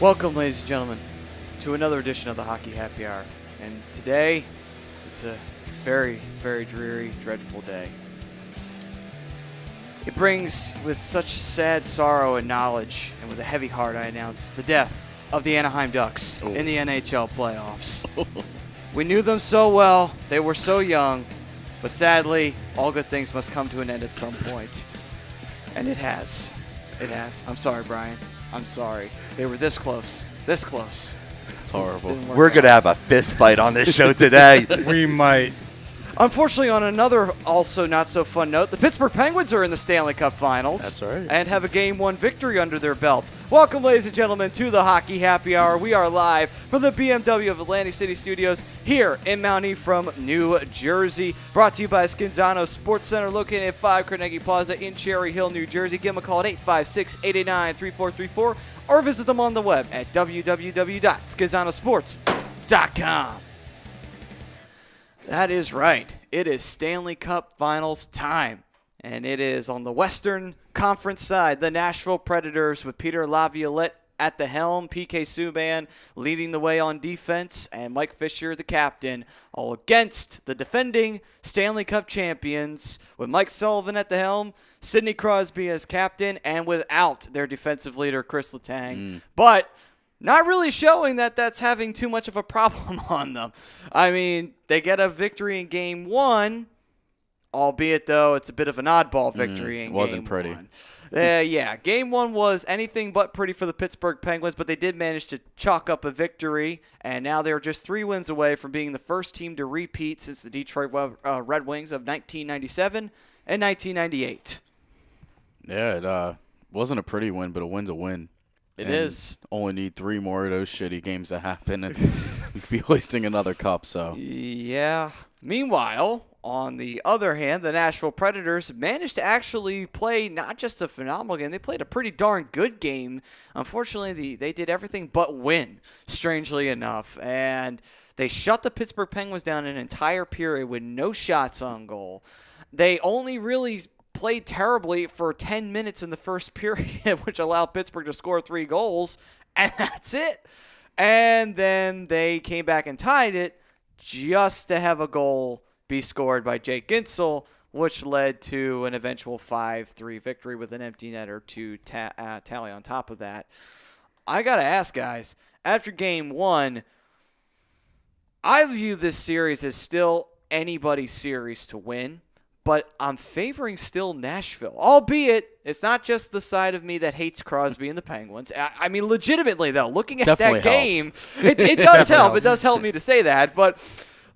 Welcome, ladies and gentlemen, to another edition of the Hockey Happy Hour. And today, it's a very, very dreary, dreadful day. It brings with such sad sorrow and knowledge, and with a heavy heart, I announce the death of the Anaheim Ducks in the NHL playoffs. We knew them so well, they were so young, but sadly, all good things must come to an end at some point. And it has. It has. I'm sorry, Brian. I'm sorry. They were this close. This close. It's horrible. We're going to have a fist fight on this show today. We might. Unfortunately, on another also not so fun note, the Pittsburgh Penguins are in the Stanley Cup Finals. That's right. And have a Game 1 victory under their belt. Welcome, ladies and gentlemen, to the Hockey Happy Hour. We are live from the BMW of Atlantic City Studios here in Mount Ephraim, New Jersey. Brought to you by Skinzano Sports Center, located at 5 Carnegie Plaza in Cherry Hill, New Jersey. Give them a call at 856-889-3434 or visit them on the web at www.skinzanosports.com. That is right. It is Stanley Cup Finals time. And it is on the Western Conference side, the Nashville Predators with Peter Laviolette at the helm, PK Subban leading the way on defense, and Mike Fisher, the captain, all against the defending Stanley Cup champions with Mike Sullivan at the helm, Sidney Crosby as captain, and without their defensive leader, Kris Letang. But not really showing that that's having too much of a problem on them. I mean, they get a victory in Game 1, albeit, though, it's a bit of an oddball victory in Game 1. Wasn't pretty. Yeah, Game 1 was anything but pretty for the Pittsburgh Penguins, but they did manage to chalk up a victory, and now they're just 3 wins away from being the first team to repeat since the Detroit Red Wings of 1997 and 1998. Yeah, it wasn't a pretty win, but a win's a win. It is. Only need 3 more of those shitty games to happen, and we could be hoisting another cup. So yeah. Meanwhile, on the other hand, the Nashville Predators managed to actually play not just a phenomenal game, they played a pretty darn good game. Unfortunately, they did everything but win, strangely enough. And they shut the Pittsburgh Penguins down an entire period with no shots on goal. They only really played terribly for 10 minutes in the first period, which allowed Pittsburgh to score 3 goals, and that's it. And then they came back and tied it just to have a goal be scored by Jake Gensel, which led to an eventual 5-3 victory with an empty netter to tally on top of that. I got to ask, guys, after Game 1, I view this series as still anybody's series to win. But I'm favoring still Nashville, albeit it's not just the side of me that hates Crosby and the Penguins. I mean, legitimately, though, looking at Definitely that game, it does help. It does help me to say that. But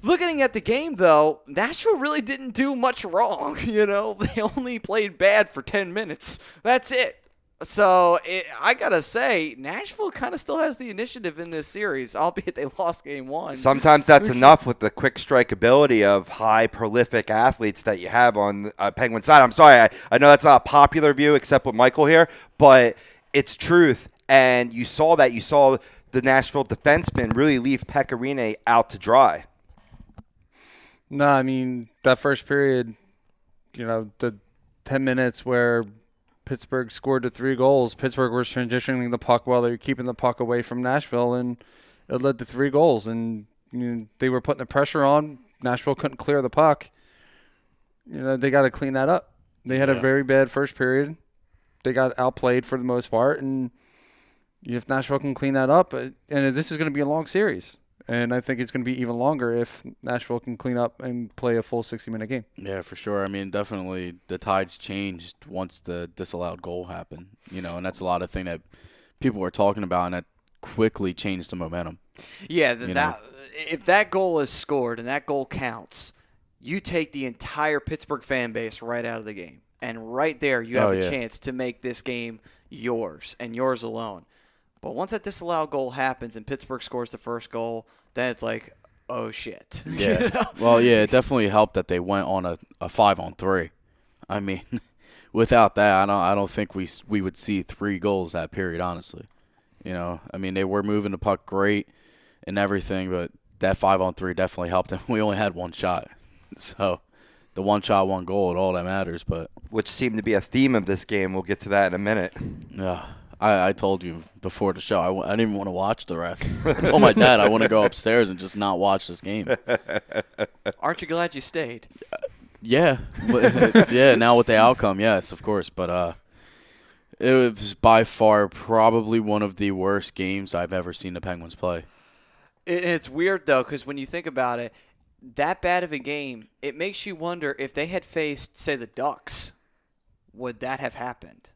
looking at the game, though, Nashville really didn't do much wrong. You know, they only played bad for 10 minutes. That's it. So I got to say, Nashville kind of still has the initiative in this series, albeit they lost Game 1. Sometimes that's enough with the quick strike ability of high prolific athletes that you have on the Penguin side. I'm sorry, I know that's not a popular view except with Michael here, but it's truth. And you saw that. You saw the Nashville defensemen really leave Pekka Rinne out to dry. No, I mean, that first period, you know, the 10 minutes where Pittsburgh scored the 3 goals. Pittsburgh was transitioning the puck while they were keeping the puck away from Nashville, and it led to 3 goals. And you know, they were putting the pressure on. Nashville couldn't clear the puck. You know, they got to clean that up. They had a very bad first period. They got outplayed for the most part, and if Nashville can clean that up, and this is going to be a long series. And I think it's going to be even longer if Nashville can clean up and play a full 60-minute game. yeah, for sure. I mean, definitely the tides changed once the disallowed goal happened. You know, and that's a lot of thing that people were talking about, and that quickly changed the momentum. Yeah, if that goal is scored and that goal counts, you take the entire Pittsburgh fan base right out of the game. And right there, you have a chance to make this game yours and yours alone. But once that disallowed goal happens and Pittsburgh scores the first goal, then it's like, oh, shit. Yeah. You know? Well, yeah, it definitely helped that they went on a 5-on-3. I mean, without that, I don't think we would see 3 goals that period, honestly. You know, I mean, they were moving the puck great and everything, but that 5-on-3 definitely helped them. We only had 1 shot. So the 1 shot, 1 goal, all that matters. But Which seemed to be a theme of this game. We'll get to that in a minute. yeah. I told you before the show, I didn't even want to watch the rest. I told my dad I want to go upstairs and just not watch this game. Aren't you glad you stayed? Yeah. Yeah, now with the outcome, yes, of course. But it was by far probably one of the worst games I've ever seen the Penguins play. It's weird, though, because when you think about it, that bad of a game, it makes you wonder if they had faced, say, the Ducks, would that have happened?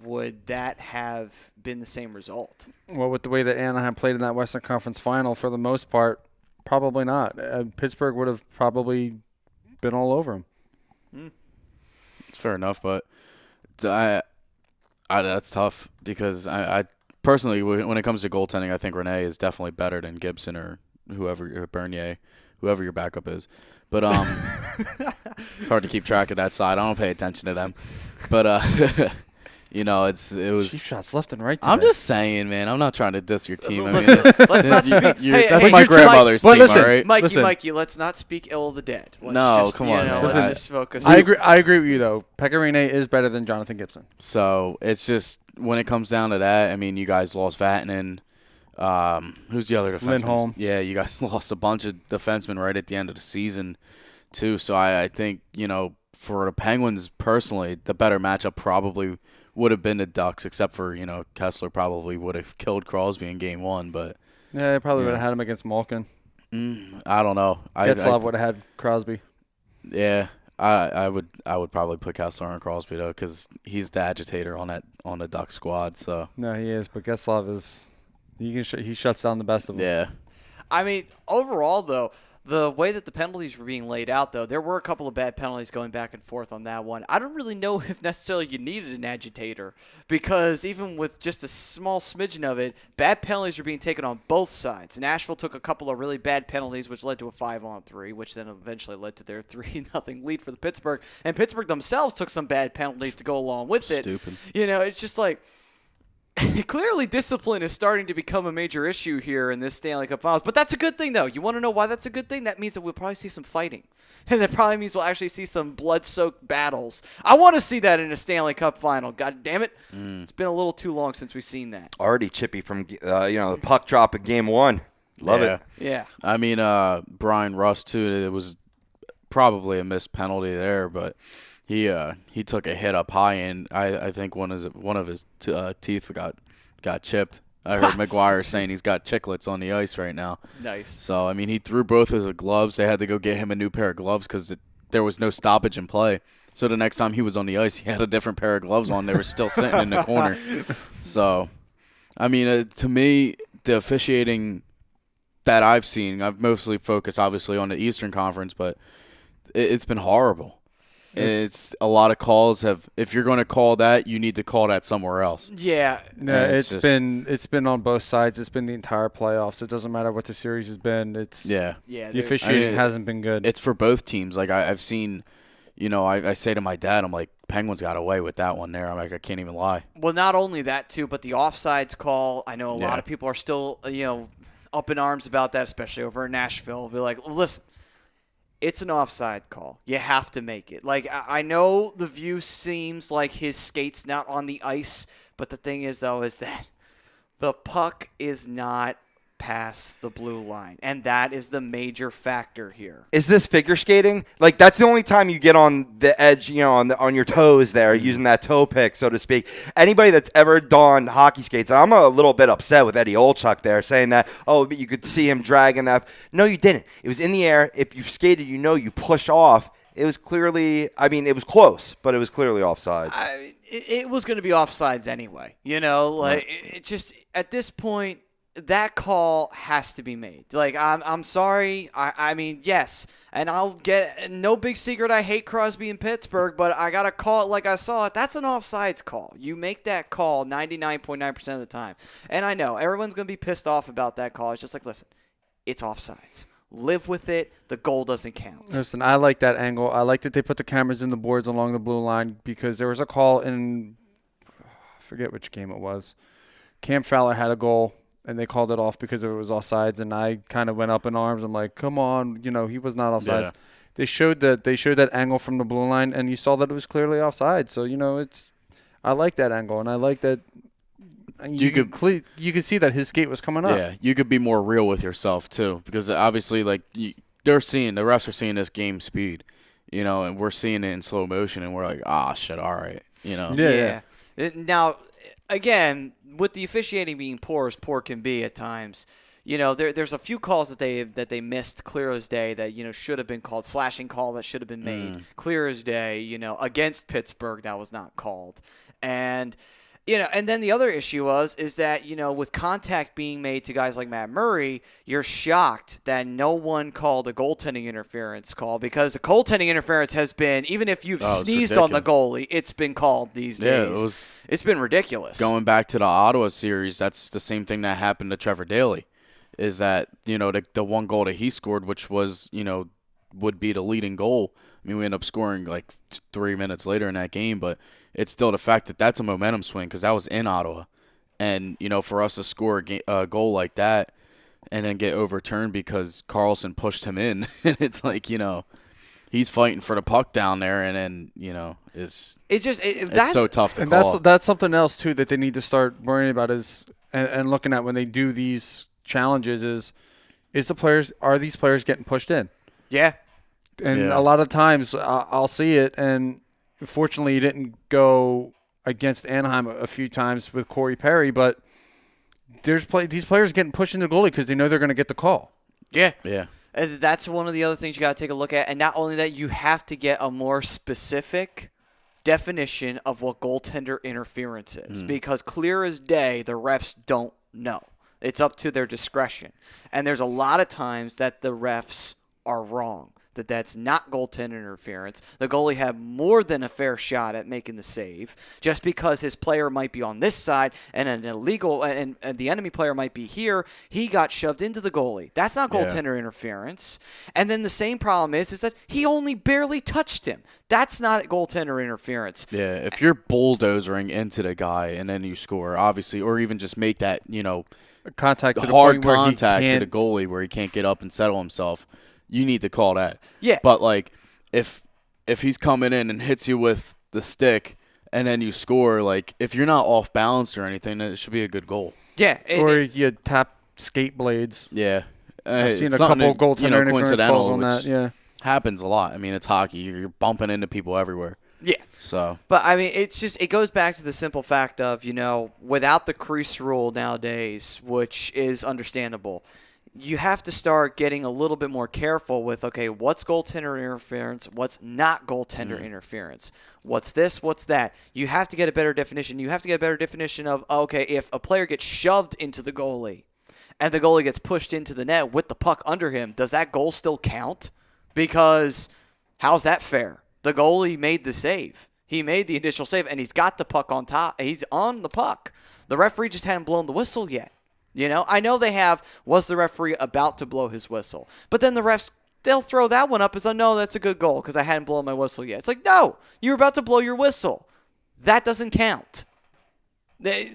Would that have been the same result? Well, with the way that Anaheim played in that Western Conference Final, for the most part, probably not. Pittsburgh would have probably been all over them. Fair enough, but that's tough because I personally, when it comes to goaltending, I think Rene is definitely better than Gibson or Bernier, whoever your backup is. But it's hard to keep track of that side. I don't pay attention to them. But you know, it was Cheap shots left and right today. I'm just saying, man. I'm not trying to diss your team. I mean, Let's not speak. that's my grandmother's team, listen, all right? Mikey, let's not speak ill of the dead. Come on, man. Let's just focus. I agree with you, though. Pekka Rinne is better than Jonathan Gibson. So it's just when it comes down to that, I mean, you guys lost Vatanen. Who's the other defenseman? Lindholm. Yeah, you guys lost a bunch of defensemen right at the end of the season, too. So I think, you know, for the Penguins personally, the better matchup probably would have been the Ducks, except for, you know, Kessler probably would have killed Crosby in game one. But Yeah, they probably would have had him against Malkin. I don't know. Getzlaf would have had Crosby. Yeah, I would probably put Kessler on Crosby though, because he's the agitator on the Duck squad. So No, he is, but Getzlaf is he shuts down the best of them. yeah, I mean, overall, though, the way that the penalties were being laid out, though, there were a couple of bad penalties going back and forth on that one. I don't really know if necessarily you needed an agitator because even with just a small smidgen of it, bad penalties were being taken on both sides. Nashville took a couple of really bad penalties, which led to a 5-on-3, which then eventually led to their 3-0 lead for the Pittsburgh. And Pittsburgh themselves took some bad penalties to go along with it. Stupid. You know, it's just like, clearly, discipline is starting to become a major issue here in this Stanley Cup Finals. But that's a good thing, though. You want to know why that's a good thing? That means that we'll probably see some fighting. And that probably means we'll actually see some blood-soaked battles. I want to see that in a Stanley Cup Final. God damn it. It's been a little too long since we've seen that. Already chippy from the puck drop of game one. Love it. Yeah. I mean, Brian Rust too. It was probably a missed penalty there, but he took a hit up high, and I think one of his teeth got chipped. I heard McGuire saying he's got chiclets on the ice right now. Nice. So I mean, he threw both his gloves. They had to go get him a new pair of gloves because there was no stoppage in play. So the next time he was on the ice, he had a different pair of gloves on. They were still sitting in the corner. So, I mean, to me, the officiating that I've seen, I've mostly focused obviously on the Eastern Conference, but it's been horrible. It's a lot of calls if you're going to call that, you need to call that somewhere else. Yeah. No, it's been on both sides. It's been the entire playoffs. It doesn't matter what the series has been. Yeah. The officiating hasn't been good. It's for both teams. Like I've seen, you know, I say to my dad, I'm like, Penguins got away with that one there. I'm like, I can't even lie. Well, not only that too, but the offsides call. I know a lot of people are still up in arms about that, especially over in Nashville. Be like, listen. It's an offside call. You have to make it. Like, I know the view seems like his skate's not on the ice, but the thing is, though, is that the puck is not past the blue line, and that is the major factor here. Is this figure skating? Like, that's the only time you get on the edge, on your toes there, using that toe pick, so to speak. Anybody that's ever donned hockey skates, and I'm a little bit upset with Eddie Olchuk there, saying that, but you could see him dragging that. No, you didn't. It was in the air. If you skated, you pushed off. It was clearly, it was close, but it was clearly offsides. It was going to be offsides anyway. It just, at this point, that call has to be made. Like, I'm sorry. I mean, yes. And I'll get no big secret. I hate Crosby in Pittsburgh, but I got to call it like I saw it. That's an offsides call. You make that call 99.9% of the time. And I know everyone's going to be pissed off about that call. It's just like, listen, it's offsides. Live with it. The goal doesn't count. Listen, I like that angle. I like that they put the cameras in the boards along the blue line because there was a call in, I forget which game it was. Cam Fowler had a goal. And they called it off because it was offsides, and I kind of went up in arms. I'm like, "Come on, he was not offsides." Yeah. They showed that angle from the blue line, and you saw that it was clearly offside. So I like that angle, and I like that you could see that his skate was coming up. Yeah, you could be more real with yourself too, because obviously, like the refs are seeing this game speed, and we're seeing it in slow motion, and we're like, shit, all right, Yeah. Now, again, with the officiating being poor as poor can be at times, there's a few calls that they missed clear as day that should have been called. Slashing call that should have been made clear as day. Against Pittsburgh that was not called, and then the other issue is that with contact being made to guys like Matt Murray, you're shocked that no one called a goaltending interference call, because the goaltending interference has been, even if you've sneezed on the goalie, it's been called these days. It's been ridiculous. Going back to the Ottawa series, that's the same thing that happened to Trevor Daley. Is that, the one goal that he scored, which was, would be the leading goal. I mean, we ended up scoring like 3 minutes later in that game, but it's still the fact that that's a momentum swing, because that was in Ottawa. And, for us to score a goal like that and then get overturned because Carlson pushed him in, it's like, he's fighting for the puck down there, and then, it's so tough to call. And that's something else, too, that they need to start worrying about and looking at when they do these challenges is are these players getting pushed in? Yeah. And a lot of times I'll see it, and fortunately he didn't go against Anaheim a few times with Corey Perry, but these players getting pushed into the goalie because they know they're going to get the call. Yeah. Yeah. And that's one of the other things you got to take a look at. And not only that, you have to get a more specific definition of what goaltender interference is, because clear as day, the refs don't know. It's up to their discretion. And there's a lot of times that the refs are wrong, that's not goaltender interference. The goalie had more than a fair shot at making the save. Just because his player might be on this side and an illegal and the enemy player might be here, he got shoved into the goalie. That's not goaltender interference. And then the same problem is that he only barely touched him. That's not goaltender interference. Yeah, if you're bulldozering into the guy and then you score, obviously, or even just make that, contact to the hard point where contact to the goalie where he can't get up and settle himself, you need to call that. Yeah. But, like, if he's coming in and hits you with the stick and then you score, like, if you're not off balance or anything, then it should be a good goal. Yeah. Or you tap skate blades. Yeah. I've seen a couple goaltender interference calls on that. Yeah. Happens a lot. I mean, it's hockey. You're bumping into people everywhere. Yeah. So. But, I mean, it goes back to the simple fact of, without the crease rule nowadays, which is understandable, you have to start getting a little bit more careful with, okay, what's goaltender interference, what's not goaltender interference, what's this, what's that. You have to get a better definition. You have to get a better definition of, okay, if a player gets shoved into the goalie and the goalie gets pushed into the net with the puck under him, does that goal still count? Because how's that fair? The goalie made the save. He made the initial save, and he's got the puck on top. He's on the puck. The referee just hadn't blown the whistle yet. I know they have, was the referee about to blow his whistle? But then the refs, they'll throw that one up as, no, that's a good goal because I hadn't blown my whistle yet. It's like, no, you were about to blow your whistle. That doesn't count. They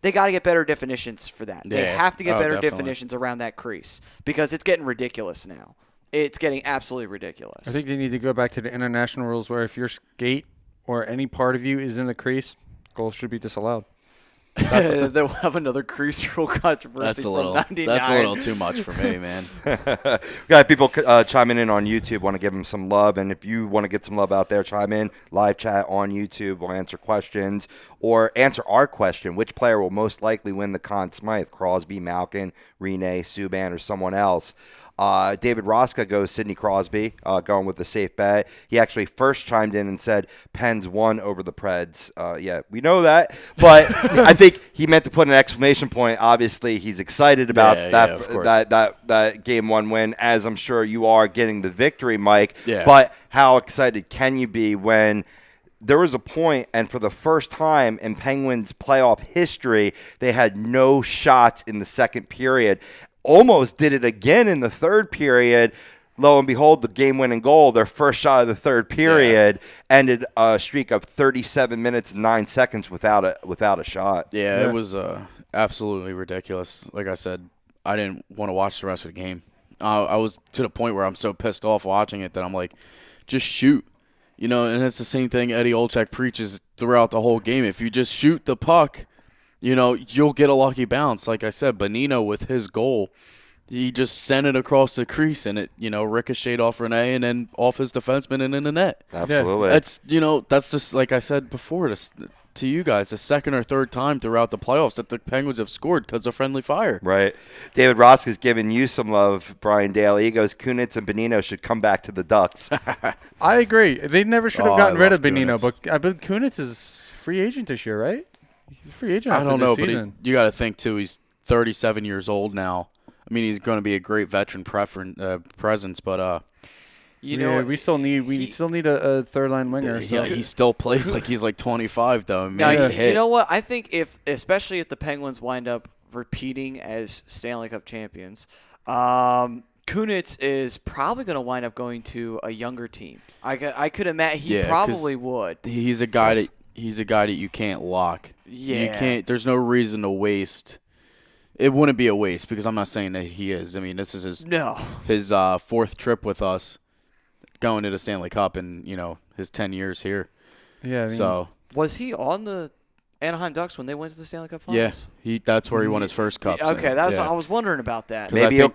got to get better definitions for that. They have to get better definitions around that crease because it's getting ridiculous now. It's getting absolutely ridiculous. I think they need to go back to the international rules where if your skate or any part of you is in the crease, goals should be disallowed. They'll have another crease rule controversy from 99. That's a little too much for me, man. We got people chiming in on YouTube, want to give them some love. And if you want to get some love out there, chime in, live chat on YouTube. We'll answer questions or answer our question. Which player will most likely win the Conn Smythe? Crosby, Malkin, Rene, Subban, or someone else? David Roska goes Sidney Crosby, going with the safe bet. He actually first chimed in and said Pens won over the Preds. Yeah, we know that, but I think he meant to put an exclamation point. Obviously, he's excited about that game one win, as I'm sure you are getting the victory, Mike. Yeah. But how excited can you be when there was a point, and for the first time in Penguins playoff history, they had no shots in the second period. Almost did it again in the third period. Lo and behold, the game-winning goal, their first shot of the third period, ended a streak of 37 minutes and 9 seconds without a shot. Yeah, it was absolutely ridiculous. Like I said, I didn't want to watch the rest of the game. I was to the point where I'm so pissed off watching it that I'm like, just shoot. And it's the same thing Eddie Olczyk preaches throughout the whole game. If you just shoot the puck, you'll get a lucky bounce. Like I said, Bonino with his goal, he just sent it across the crease and it, ricocheted off Rene and then off his defenseman and in the net. Absolutely. That's just like I said before to you guys, the second or third time throughout the playoffs that the Penguins have scored because of friendly fire. Right. David Rosk has given you some love, Brian Dale. He goes, Kunitz and Bonino should come back to the Ducks. I agree. They never should have gotten I rid love of Bonino, Kunitz. but Kunitz is free agent this year, right? He's a free agent I after don't this know, season. but you got to think, too, he's 37 years old now. I mean, he's going to be a great veteran presence, but we still need a third line winger. So. yeah, he still plays like he's like 25 though. You know what? I think especially if the Penguins wind up repeating as Stanley Cup champions, Kunitz is probably going to wind up going to a younger team. I could imagine he probably would. He's a guy that you can't lock. Yeah, you can't. There's no reason to waste. It wouldn't be a waste because I'm not saying that he is. I mean, this is his fourth trip with us, going to the Stanley Cup in his 10 years here. Yeah. Was he on the Anaheim Ducks when they went to the Stanley Cup Finals? Yeah, that's where he won his first cup. Okay, I was wondering about that. Maybe go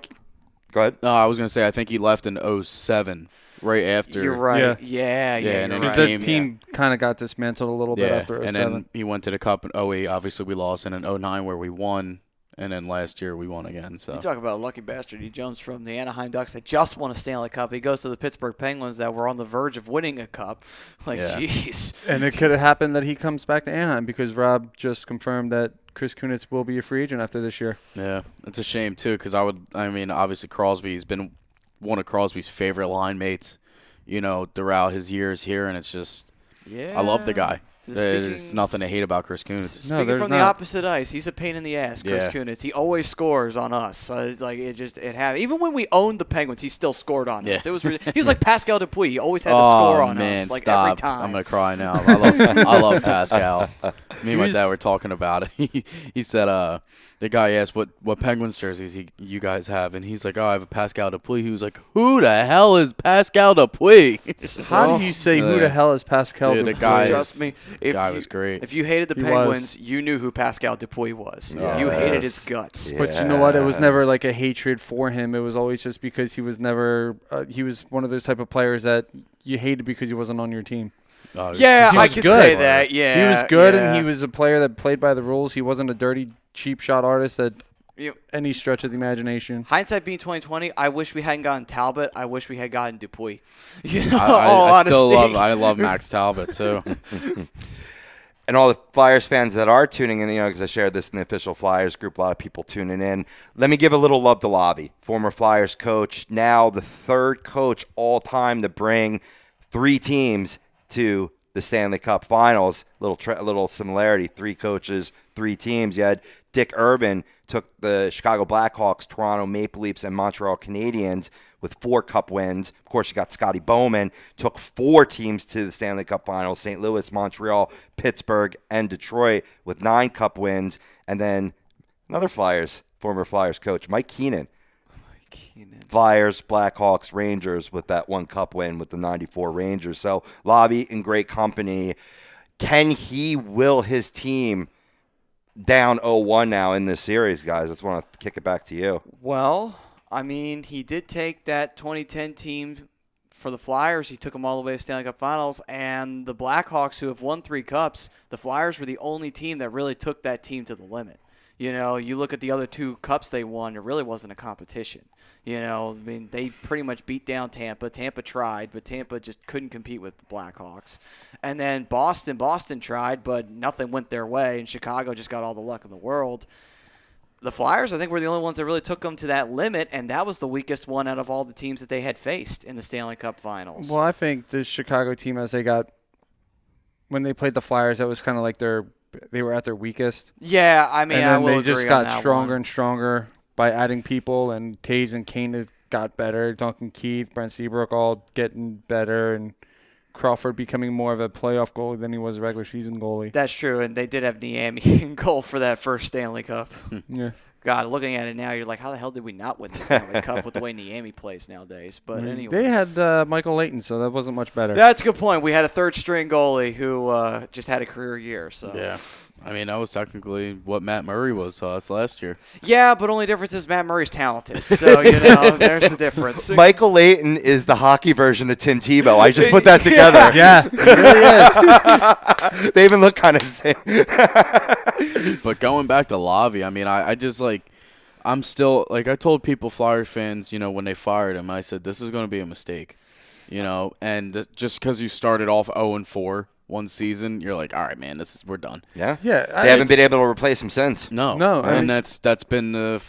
ahead. I was gonna say I think he left in 07, right after. You're right. Yeah. And you're then because right. the team kind of got dismantled a little bit after 07. And then he went to the Cup in 08. Obviously, we lost, and in 09 where we won. And then last year we won again. So you talk about a lucky bastard. He jumps from the Anaheim Ducks that just won a Stanley Cup. He goes to the Pittsburgh Penguins that were on the verge of winning a cup. Jeez. And it could have happened that he comes back to Anaheim because Rob just confirmed that Chris Kunitz will be a free agent after this year. Yeah, it's a shame too because obviously Crosby's been one of Crosby's favorite line mates, throughout his years here, and it's just I love the guy. There's nothing to hate about Chris Kunitz. Speaking from the opposite ice, he's a pain in the ass, Chris Kunitz. He always scores on us. It happened. Even when we owned the Penguins, he still scored on us. It was he was like Pascal Dupuis. He always had to score on us every time. I'm gonna cry now. I love Pascal. Me and my dad were talking about it. He said the guy asked what Penguins jerseys you guys have, and he's like, I have a Pascal Dupuis. He was like, who the hell is Pascal Dupuis? How do you say who the hell is Pascal Dupuis? The guy Trust me. Guy was great. If you hated the Penguins, you knew who Pascal Dupuis was. Yes. You hated his guts. But you know what? It was never like a hatred for him. It was always just because he was never he was one of those type of players that you hated because he wasn't on your team. I could say that. Yeah, he was good, and he was a player that played by the rules. He wasn't a dirty, cheap shot artist that any stretch of the imagination. Hindsight being 2020, I wish we hadn't gotten Talbot. I wish we had gotten Dupuis. I love Max Talbot too. And all the Flyers fans that are tuning in, because I shared this in the official Flyers group, a lot of people tuning in. Let me give a little love to Lavi, former Flyers coach, now the third coach all time to bring 3 teams to the Stanley Cup Finals. Little similarity, 3 coaches, 3 teams. You had Dick Urban took the Chicago Blackhawks, Toronto Maple Leafs, and Montreal Canadiens with 4 cup wins. Of course, you got Scotty Bowman, took 4 teams to the Stanley Cup Finals, St. Louis, Montreal, Pittsburgh, and Detroit with 9 cup wins. And then another former Flyers coach, Mike Keenan. Flyers, Blackhawks, Rangers with that 1 cup win with the 94 Rangers. So, Lavi in great company. Can he will his team down 0-1 now in this series, guys? I just want to kick it back to you. Well, I mean, he did take that 2010 team for the Flyers. He took them all the way to Stanley Cup Finals. And the Blackhawks, who have won 3 cups, the Flyers were the only team that really took that team to the limit. You look at the other 2 cups they won, it really wasn't a competition. They pretty much beat down Tampa. Tampa tried, but Tampa just couldn't compete with the Blackhawks. And then Boston tried, but nothing went their way, and Chicago just got all the luck in the world. The Flyers, I think, were the only ones that really took them to that limit, and that was the weakest one out of all the teams that they had faced in the Stanley Cup Finals. Well, I think the Chicago team, when they played the Flyers, that was kind of like they were at their weekest. Yeah, I mean, and then they just got stronger and stronger by adding people, and Taves and Kane got better. Duncan Keith, Brent Seabrook all getting better, and Crawford becoming more of a playoff goalie than he was a regular season goalie. That's true, and they did have Niemi in goal for that first Stanley Cup. Yeah. God, looking at it now, you're like, how the hell did we not win the Stanley Cup with the way Niemi plays nowadays? But anyway. They had Michael Leighton, so that wasn't much better. That's a good point. We had a third-string goalie who just had a career year. So Yeah. I mean, that was technically what Matt Murray was to us last year. Yeah, but only difference is Matt Murray's talented. So, there's the difference. Michael Leighton is the hockey version of Tim Tebow. I just put that together. Yeah, it really is. They even look kind of the same. But going back to Lavi, I mean, I just I'm still I told people, Flyers fans, when they fired him, I said this is going to be a mistake, and just because you started off 0-4 one season, you're like, all right, man, we're done. Yeah. Yeah, They haven't been able to replace him since. No, I mean, and that's been the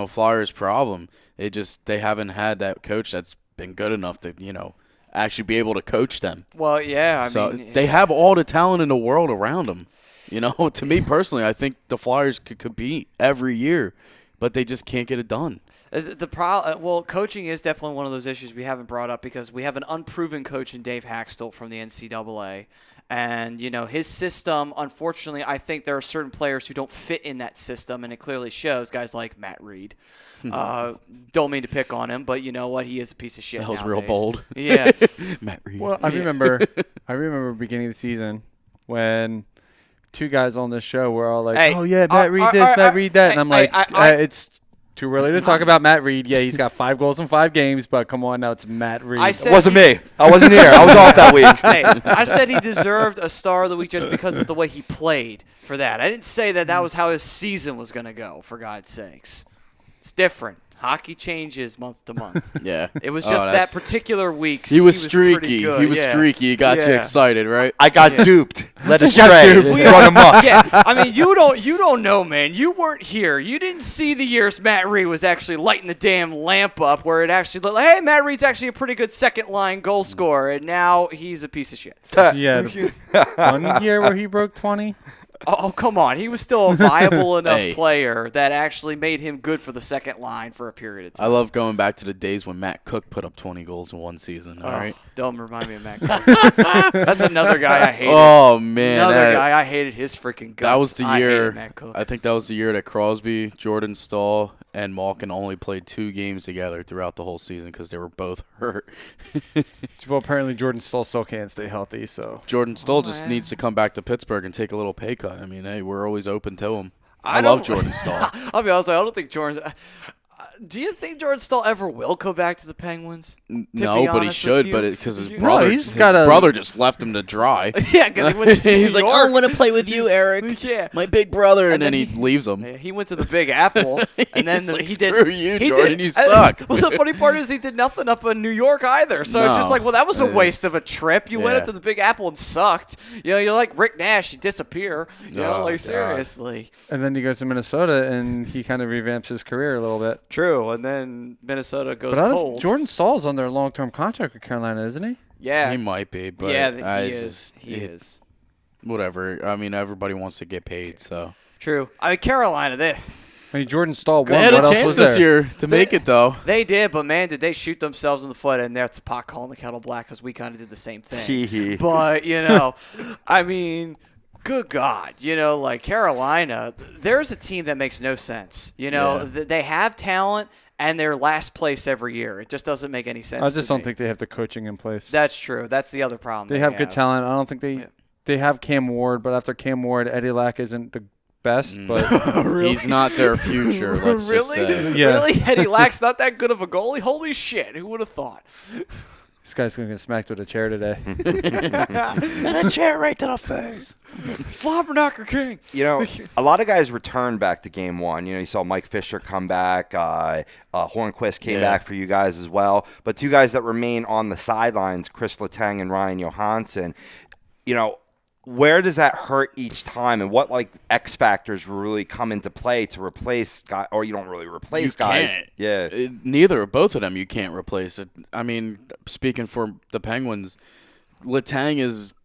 Flyers' problem. They haven't had that coach that's been good enough to actually be able to coach them. Well, yeah, I mean, they have all the talent in the world around them. To me personally, I think the Flyers could compete every year, but they just can't get it done. Well, coaching is definitely one of those issues we haven't brought up because we have an unproven coach in Dave Haxtell from the NCAA. And, his system, unfortunately, I think there are certain players who don't fit in that system, and it clearly shows. Guys like Matt Reed. Don't mean to pick on him, but you know what? He is a piece of shit. That was nowadays. real bold. Yeah. Matt Reed. Well, I remember beginning of the season when two guys on this show were all like, Hey, "Oh yeah, Matt Reed this, Matt Reed that," and I'm like, "It's too early to talk about Matt Reed. Yeah, he's got 5 goals in 5 games, but come on now, it's Matt Reed." It wasn't me. I wasn't here. I was off that week. Hey, I said he deserved a star of the week just because of the way he played for that. I didn't say that was how his season was going to go, for God's sakes. It's different. Hockey changes month to month. Yeah. It was just that particular week. He was pretty streaky. good. He was streaky. He got you excited, right? I got duped. Led astray. Run amok. Yeah, I mean, you don't know, man. You weren't here. You didn't see the years Matt Reed was actually lighting the damn lamp up where it actually looked like, hey, Matt Reed's actually a pretty good second-line goal scorer, and now he's a piece of shit. Yeah, one year where he broke 20. Oh, come on. He was still a viable enough player that actually made him good for the second line for a period of time. I love going back to the days when Matt Cook put up 20 goals in one season, all right? Don't remind me of Matt Cook. That's another guy I hated. Oh, man. Another guy I hated his freaking guts. That was the year. Matt Cook. I think that was the year that Crosby, Jordan Stahl, and Malkin only played 2 games together throughout the whole season because they were both hurt. Well, apparently Jordan still can't stay healthy, so. Jordan Stahl just needs to come back to Pittsburgh and take a little pay cut. I mean, hey, we're always open to him. I love Jordan Stahl. I'll be honest, I don't think Jordan. Do you think Jordan Stahl ever will go back to the Penguins? No, but he should. But because his No, brother just left him to dry. Yeah, because he went to He's New like, York. I want to play with you, Eric. Yeah. My big brother, and then he he leaves him. He went to the Big Apple, and then He's like, he did. "Screw you, he Jordan, did, you suck." Well, the funny part is he did nothing up in New York either. So it's just No. like, well, that was a waste of a trip. You went Yeah. up to the Big Apple and sucked. You're like Rick Nash. You disappear. Oh, like God. seriously. And then he goes to Minnesota, and he kind of revamps his career a little bit. True. And then Minnesota goes But cold. Jordan Stahl's under a long-term contract with Carolina, isn't he? Yeah. He might be, but Yeah, he is. He is. Whatever. I mean, everybody wants to get paid, so. True. I mean, Carolina, I mean, Jordan Stahl won. They had What a else chance was this there? year to make it, though. they did, but man, did they shoot themselves in the foot, and that's the pot calling the kettle black because we kind of did the same thing. Tee-hee. But, I mean, good God, like Carolina, there's a team that makes no sense. They have talent, and they're last place every year. It just doesn't make any sense. I just to don't me. think they have the coaching in place. That's true. That's the other problem. They have good talent. I don't think they have Cam Ward, but after Cam Ward, Eddie Lack isn't the best. But He's not their future, let's just Really? say. Yeah. Really? Eddie Lack's not that good of a goalie? Holy shit. Who would have thought? this guy's gonna get smacked with a chair today. And a chair right to the face. Slobber knocker king. A lot of guys returned back to game one. You saw Mike Fisher come back. Hornquist came back for you guys as well. But 2 guys that remain on the sidelines, Kris Letang and Ryan Johansen, where does that hurt each time, and what X factors will really come into play to replace guys, or you don't really replace guys? Can't. Yeah. Neither or both of them you can't replace it. I mean, speaking for the Penguins, Letang is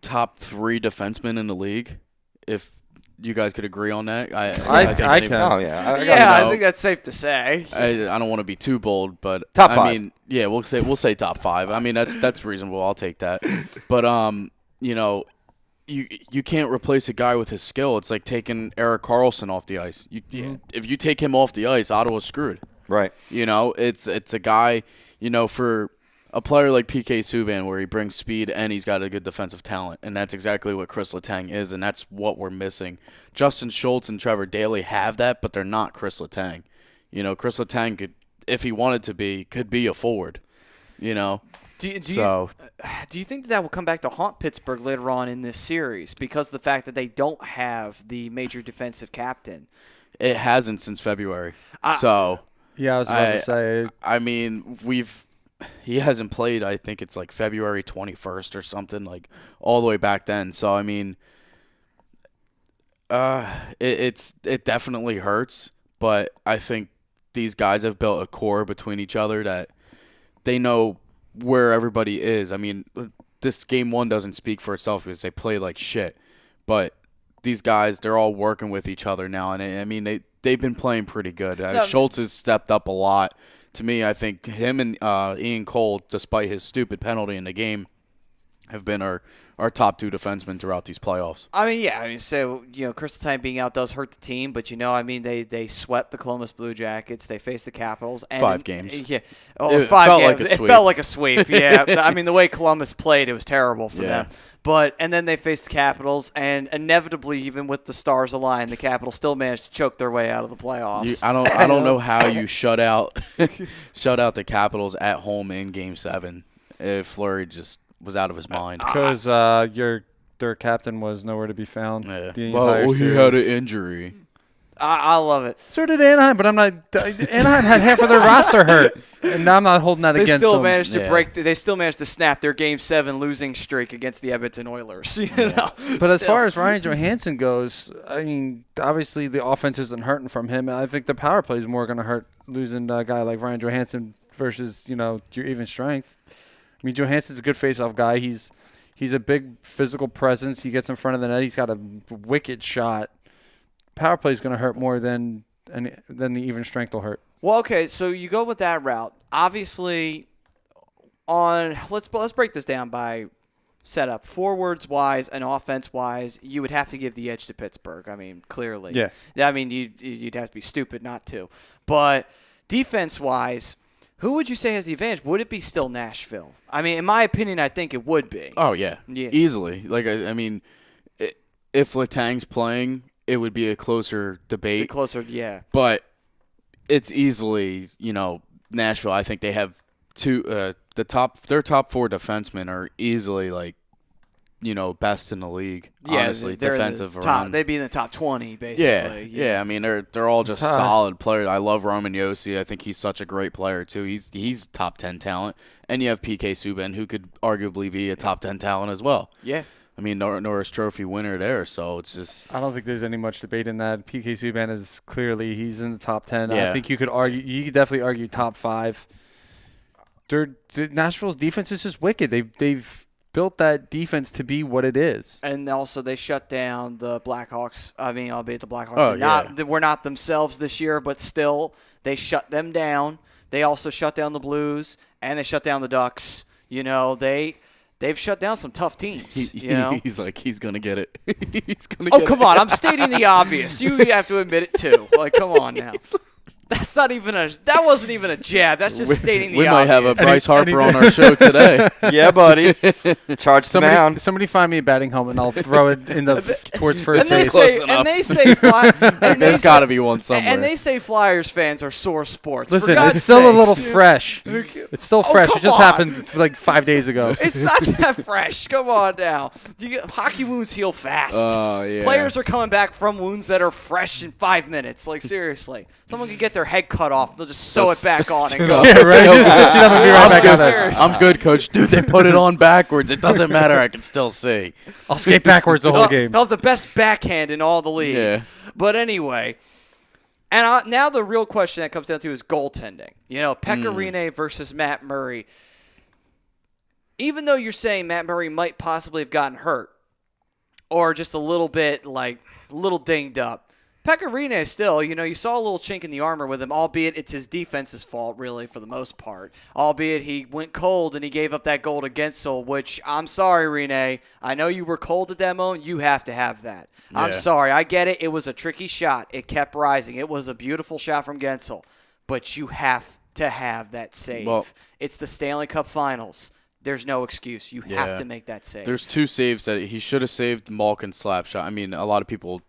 top 3 defenseman in the league. If you guys could agree on that, I can. Oh yeah. I think that's safe to say. I don't want to be too bold, but Top 5. I mean, yeah, we'll say top 5. I mean, that's reasonable. I'll take that. But you can't replace a guy with his skill. It's like taking Erik Karlsson off the ice. If you take him off the ice, Ottawa's screwed. Right. It's a guy, for a player like PK Subban where he brings speed and he's got a good defensive talent, and that's exactly what Kris Letang is, and that's what we're missing. Justin Schultz and Trevor Daley have that, but they're not Kris Letang. Kris Letang could, if he wanted to be, could be a forward. Do you think that will come back to haunt Pittsburgh later on in this series because of the fact that they don't have the major defensive captain? It hasn't since February. Yeah, I was about to say. I mean, he hasn't played. I think it's like February 21st or something, like all the way back then. So I mean, it definitely hurts. But I think these guys have built a core between each other that they know where everybody is. I mean, this game one doesn't speak for itself because they play like shit. But these guys, they're all working with each other now, and I mean they've been playing pretty good. Schultz has stepped up a lot. To me, I think him and Ian Cole, despite his stupid penalty in the game, have been our top two defensemen throughout these playoffs. So Kris Letang being out does hurt the team, but they swept the Columbus Blue Jackets. They faced the Capitals. And 5 games. Yeah, It 5 felt games. like a sweep. It felt like a sweep. Yeah, I mean the way Columbus played, it was terrible for them. And then they faced the Capitals, and inevitably, even with the stars aligned, the Capitals still managed to choke their way out of the playoffs. I don't know how you shut out the Capitals at home in Game 7 if Fleury just was out of his mind. Because their captain was nowhere to be found. Yeah. The entire he series. had an injury. I love it. So did Anaheim, but I'm not. Anaheim had half of their roster hurt, and now I'm not holding that They against still them. managed to break. They still managed to snap their Game 7 losing streak against the Edmonton Oilers. But as far as Ryan Johansen goes, I mean, obviously the offense isn't hurting from him. I think the power play is more going to hurt losing a guy like Ryan Johansen versus your even strength. I mean, Johansen's a good face-off guy. He's a big physical presence. He gets in front of the net. He's got a wicked shot. Power play is going to hurt more than the even strength will hurt. Well, okay, so you go with that route. Obviously, let's break this down by setup. Forwards wise and offense wise, you would have to give the edge to Pittsburgh. I mean, clearly. Yeah. I mean, you'd have to be stupid not to. But defense wise, who would you say has the advantage? Would it be still Nashville? I mean, in my opinion, I think it would be. Oh yeah. Easily. Like I mean, if Letang's playing, it would be a closer debate. Yeah. But it's easily, Nashville. I think they have their top 4 defensemen are easily best in the league. Yeah, honestly, they're defensive in the top, around. they'd be in the top 20 basically. Yeah. I mean, they're all just solid players. I love Roman Josi. I think he's such a great player too. He's top 10 talent, and you have PK Subban, who could arguably be a top 10 talent as well. Yeah. I mean, Norris Trophy winner there, so it's just. I don't think there's any much debate in that. PK Subban is clearly he's in the top 10. Yeah. I think you could definitely argue top 5. Nashville's defense is just wicked. They've built that defense to be what it is. And also they shut down the Blackhawks. I mean, albeit the Blackhawks were not themselves this year, but still they shut them down. They also shut down the Blues and they shut down the Ducks. They've shut down some tough teams. He's like, he's going to get it. He's gonna Oh, get come on. I'm stating the obvious. You have to admit it, too. Like, come on now. That wasn't even a jab. That's just stating the obvious. We might have a Bryce Harper on our show today. Yeah, buddy. Charge the mound. Somebody find me a batting helmet and I'll throw it towards first base. There's got to be one somewhere. And they say Flyers fans are sore sports. Listen, it's still a little fresh. It's still fresh. It just happened like 5 days ago. It's not that fresh. Come on now. Hockey wounds heal fast. Yeah. Players are coming back from wounds that are fresh in 5 minutes. Like, seriously. Someone could get their head cut off. They'll just sew it back on and go. Yeah, right. Just sit you up and be right back on there. I'm good, coach. Dude, they put it on backwards. It doesn't matter. I can still see. I'll skate backwards the whole game. They'll have the best backhand in all the league. Yeah. But anyway, and now the real question that comes down to is goaltending. Pekka Rinne versus Matt Murray. Even though you're saying Matt Murray might possibly have gotten hurt or just a little bit, little dinged up, Pekka Rinne still, you saw a little chink in the armor with him, albeit it's his defense's fault, really, for the most part. Albeit he went cold and he gave up that goal to Gensel, which, I'm sorry, Rinne. I know you were cold at that moment. You have to have that. Yeah. I'm sorry. I get it. It was a tricky shot. It kept rising. It was a beautiful shot from Gensel. But you have to have that save. Well, it's the Stanley Cup Finals. There's no excuse. You have to make that save. There's 2 saves that he should have saved. Malkin's slap shot. I mean, a lot of people,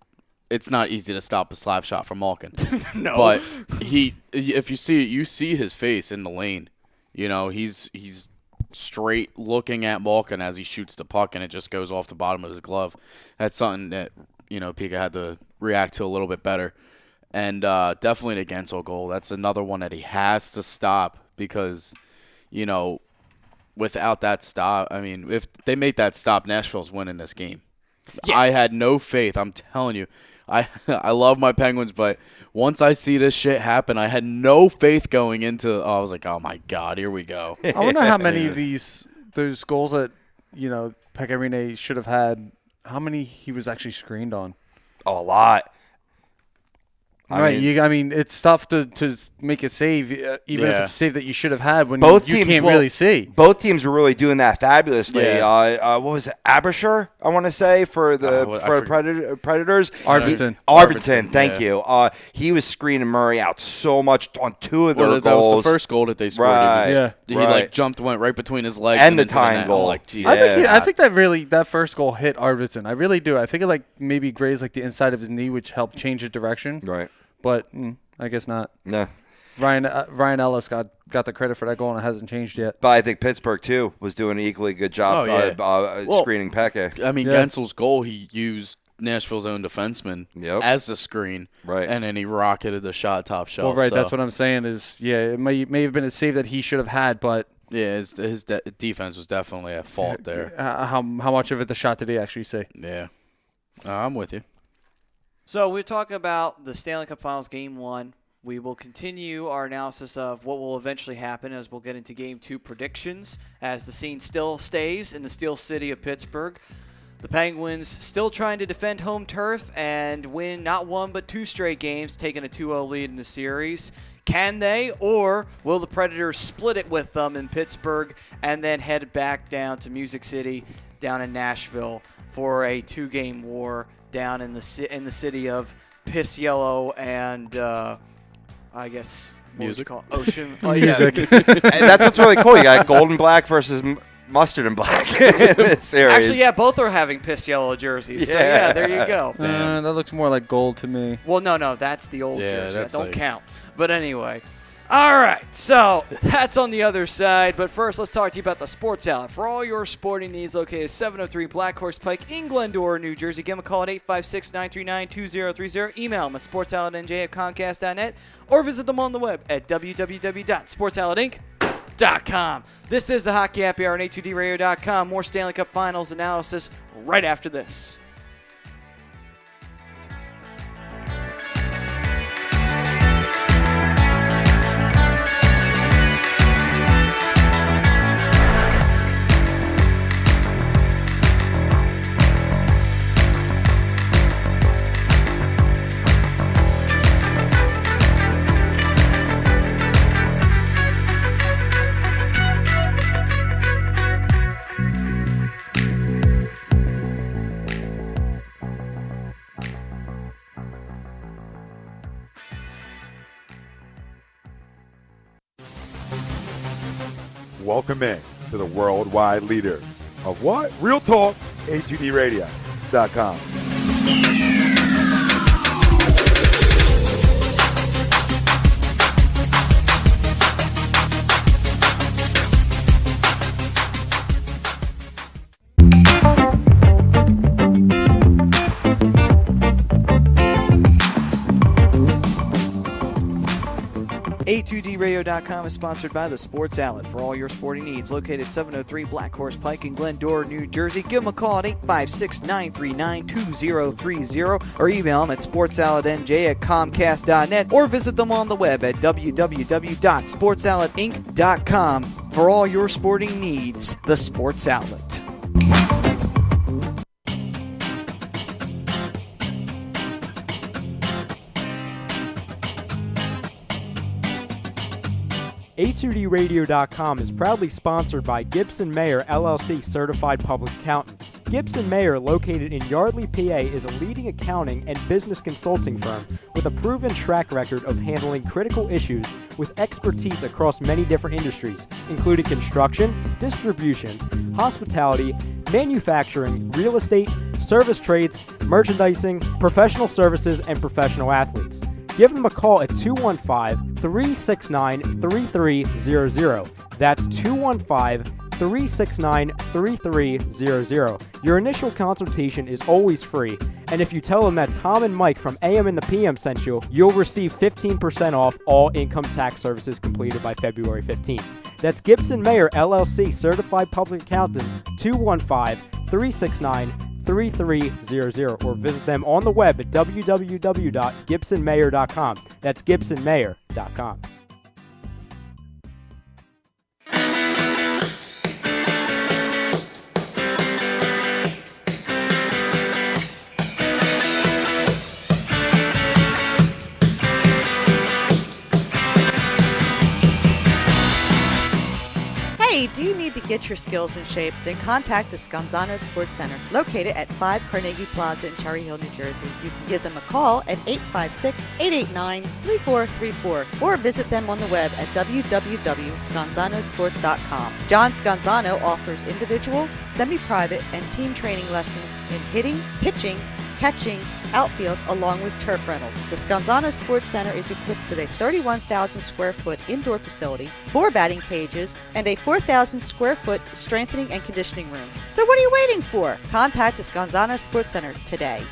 it's not easy to stop a slap shot from Malkin. No. But if you see it, you see his face in the lane. He's straight looking at Malkin as he shoots the puck, and it just goes off the bottom of his glove. That's something that, Pika had to react to a little bit better. And definitely the Gensel goal. That's another one that he has to stop because, without that stop, I mean, if they make that stop, Nashville's winning this game. Yeah. I had no faith. I'm telling you. I love my Penguins, but once I see this shit happen, I had no faith going into I was like, oh, my God, here we go. I wonder how many of those goals that, Pekka Rinne should have had, how many he was actually screened on. Oh, a lot. I mean, it's tough to make a save, even if it's a save that you should have had when you can't really see. Both teams were really doing that fabulously. Yeah. What was it, Abisher, I want to say, for the Predators? Arvidsson. Thank you. He was screening Murray out so much on 2 of their goals. That was the first goal that they scored. Right. He went right between his legs. And the tying goal. I think that first goal hit Arvidsson. I really do. I think it maybe grazed the inside of his knee, which helped change the direction. Right. But I guess not. No. Ryan Ellis got the credit for that goal, and it hasn't changed yet. But I think Pittsburgh, too, was doing an equally good job screening Pekka. I mean, Gensel's goal, he used Nashville's own defenseman as a screen. Right. And then he rocketed the shot top shelf. Well, right, that's what I'm saying is, it may have been a save that he should have had, but... Yeah, his defense was definitely at fault there. How much of it the shot did he actually see? Yeah. I'm with you. So we're talking about the Stanley Cup Finals Game 1. We will continue our analysis of what will eventually happen as we'll get into Game 2 predictions as the scene still stays in the Steel City of Pittsburgh. The Penguins still trying to defend home turf and win not 1 but 2 straight games, taking a 2-0 lead in the series. Can they, or will the Predators split it with them in Pittsburgh and then head back down to Music City down in Nashville for a 2-game war down in the city of Piss Yellow and I guess music, Ocean music. And that's what's really cool. You got gold and black versus mustard and black in this series. Actually, both are having Piss Yellow jerseys. So there you go. That looks more like gold to me. Well, no, that's the old jersey. That don't like... count. But anyway. All right, so that's on the other side. But first, let's talk to you about the Sports Outlet. For all your sporting needs, located at 703 Black Horse Pike in Glendora, New Jersey. Give them a call at 856-939-2030. Email them at sportsoutletnj@comcast.net or visit them on the web at www.sportsoutletinc.com. This is the Hockey Happy Hour on A2DRadio.com. More Stanley Cup Finals analysis right after this. Welcome in to the worldwide leader of what? Real talk, A2DRadio.com. A2DRadio.com is sponsored by the Sports Outlet for all your sporting needs. Located at 703 Black Horse Pike in Glendora, New Jersey. Give them a call at 856-939-2030 or email them at sportsoutletnj@comcast.net or visit them on the web at www.sportsoutletinc.com for all your sporting needs. The Sports Outlet. A2DRadio.com is proudly sponsored by Gibson Mayer LLC Certified Public Accountants. Gibson Mayer, located in Yardley, PA, is a leading accounting and business consulting firm with a proven track record of handling critical issues with expertise across many different industries, including construction, distribution, hospitality, manufacturing, real estate, service trades, merchandising, professional services, and professional athletes. Give them a call at 215-369-3300. That's 215-369-3300. Your initial consultation is always free, and if you tell them that Tom and Mike from AM and the PM sent you, you'll receive 15% off all income tax services completed by February 15th. That's Gibson Mayer LLC Certified Public Accountants, 215-369-3300, or visit them on the web at www.gibsonmayer.com. That's gibsonmayer.com. Hey, do you need to get your skills in shape? Then contact the Scanzano Sports Center, located at 5 Carnegie Plaza in Cherry Hill, New Jersey. You can give them a call at 856-889-3434 or visit them on the web at www.scanzanosports.com. John Scanzano offers individual, semi-private, and team training lessons in hitting, pitching, catching, outfield, along with turf rentals. The Scanzano Sports Center is equipped with a 31,000 square foot indoor facility, 4 batting cages, and a 4,000 square foot strengthening and conditioning room. So what are you waiting for? Contact the Scanzano Sports Center today.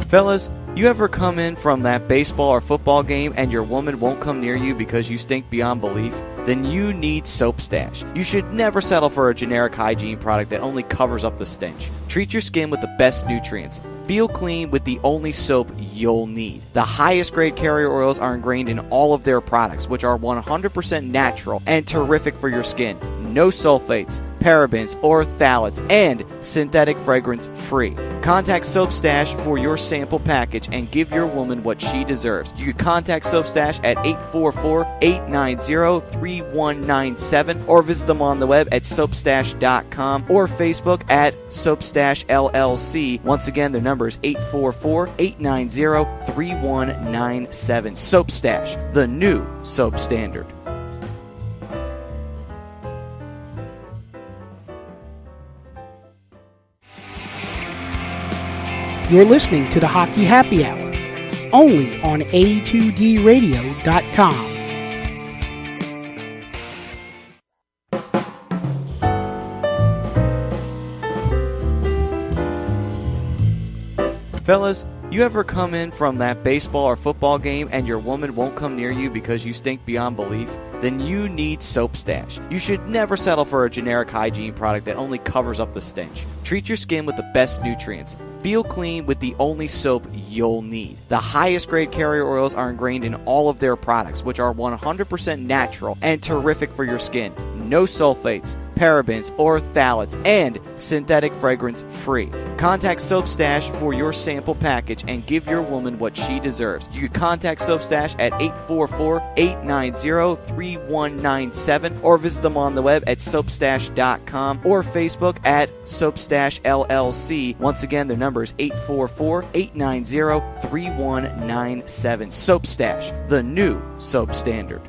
Fellas, you ever come in from that baseball or football game and your woman won't come near you because you stink beyond belief? Then you need Soap Stash. You should never settle for a generic hygiene product that only covers up the stench. Treat your skin with the best nutrients. Feel clean with the only soap you'll need. The highest grade carrier oils are ingrained in all of their products, which are 100% natural and terrific for your skin. No sulfates, parabens, or phthalates, and synthetic fragrance free. Contact Soap Stash for your sample package and give your woman what she deserves. You can contact Soap Stash at 844-890-3197 or visit them on the web at soapstash.com or Facebook at Soapstash LLC. Once again, their number is 844-890-3197. Soap Stash, the new soap standard. You're listening to the Hockey Happy Hour, only on A2DRadio.com. Fellas, you ever come in from that baseball or football game and your woman won't come near you because you stink beyond belief? Then you need Soap Stash. You should never settle for a generic hygiene product that only covers up the stench. Treat your skin with the best nutrients. Feel clean with the only soap you'll need. The highest grade carrier oils are ingrained in all of their products, which are 100% natural and terrific for your skin. No sulfates, parabens, or phthalates, and synthetic fragrance free. Contact Soap Stash for your sample package and give your woman what she deserves. You can contact Soap Stash at 844-890-3197 or visit them on the web at soapstash.com or Facebook at Soapstash LLC. Once again, their number is 844-890-3197. Soap Stash, the new soap standard.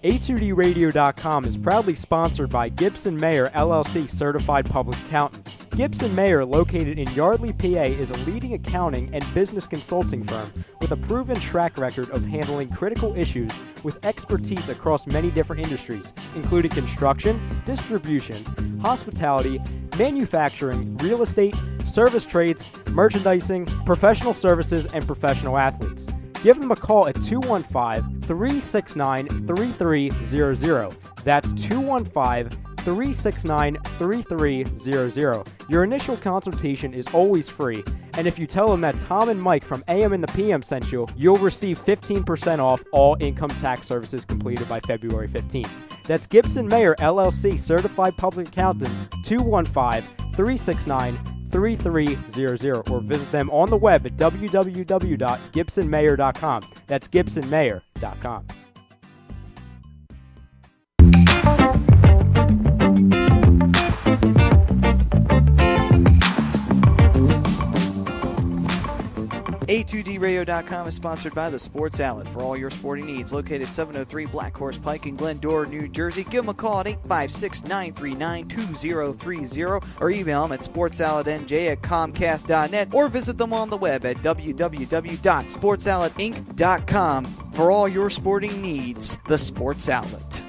A2DRadio.com is proudly sponsored by Gibson Mayer LLC Certified Public Accountants. Gibson Mayer, located in Yardley, PA, is a leading accounting and business consulting firm with a proven track record of handling critical issues with expertise across many different industries, including construction, distribution, hospitality, manufacturing, real estate, service trades, merchandising, professional services, and professional athletes. Give them a call at 215-369-3300. That's 215-369-3300. Your initial consultation is always free, and if you tell them that Tom and Mike from AM and the PM sent you, you'll receive 15% off all income tax services completed by February 15th. That's Gibson Mayer LLC Certified Public Accountants, 215-369-3300, or visit them on the web at www.gibsonmayer.com. That's gibsonmayer.com. A2DRadio.com is sponsored by the Sports Outlet for all your sporting needs. Located 703 Black Horse Pike in Glendora, New Jersey. Give them a call at 856-939-2030 or email them at sportsoutletnj@comcast.net or visit them on the web at www.sportsoutletinc.com for all your sporting needs. The Sports Outlet.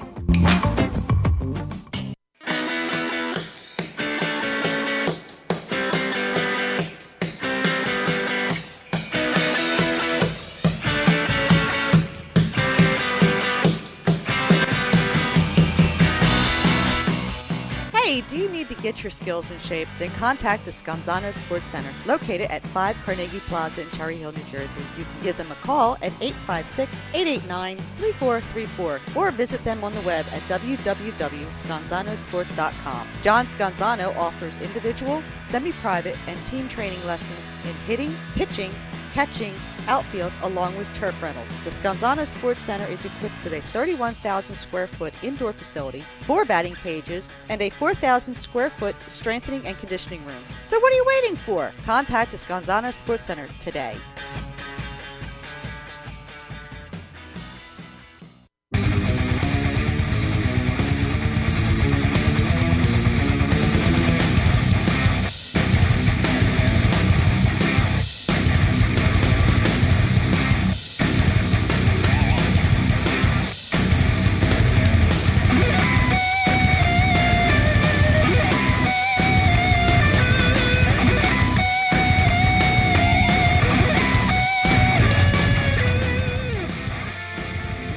Do you need to get your skills in shape? Then contact the Scanzano Sports Center, located at 5 Carnegie Plaza in Cherry Hill, New Jersey. You can give them a call at 856-889-3434 or visit them on the web at www.scanzanosports.com. John Scanzano offers individual, semi-private, and team training lessons in hitting, pitching, catching, outfield, along with turf rentals. The Scanzano Sports Center is equipped with a 31,000 square foot indoor facility, 4 batting cages, and a 4,000 square foot strengthening and conditioning room. So what are you waiting for? Contact the Scanzano Sports Center today.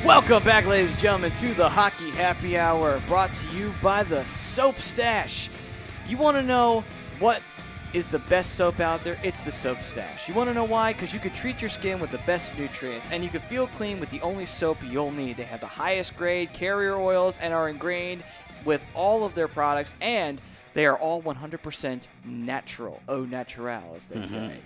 Welcome back, ladies and gentlemen, to the Hockey Happy Hour, brought to you by the Soap Stash. You want to know what is the best soap out there? It's the Soap Stash. You want to know why? Because you can treat your skin with the best nutrients, and you can feel clean with the only soap you'll need. They have the highest grade carrier oils and are ingrained with all of their products, and they are all 100% natural. Au naturel, as they say.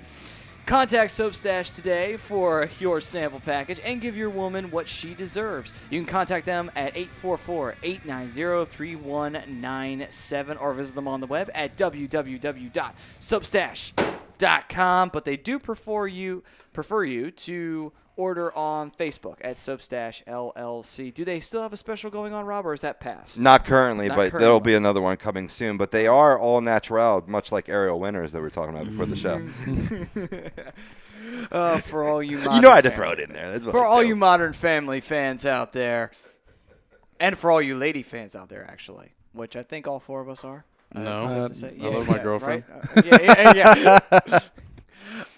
Contact Soap Stash today for your sample package and give your woman what she deserves. You can contact them at 844-890-3197 or visit them on the web at www.soapstash.com. But they do prefer you to order on Facebook at Soapstash LLC. Do they still have a special going on, Rob, or is that past? Not currently, but there'll be another one coming soon. But they are all natural, much like Ariel Winners that we were talking about before the show. For all you modern you know I had to throw it in there. That's what for I all do. you Modern Family fans out there, and for all you lady fans out there, actually, which I think all 4 of us are. No. I have to say. I love my girlfriend. Right? Yeah.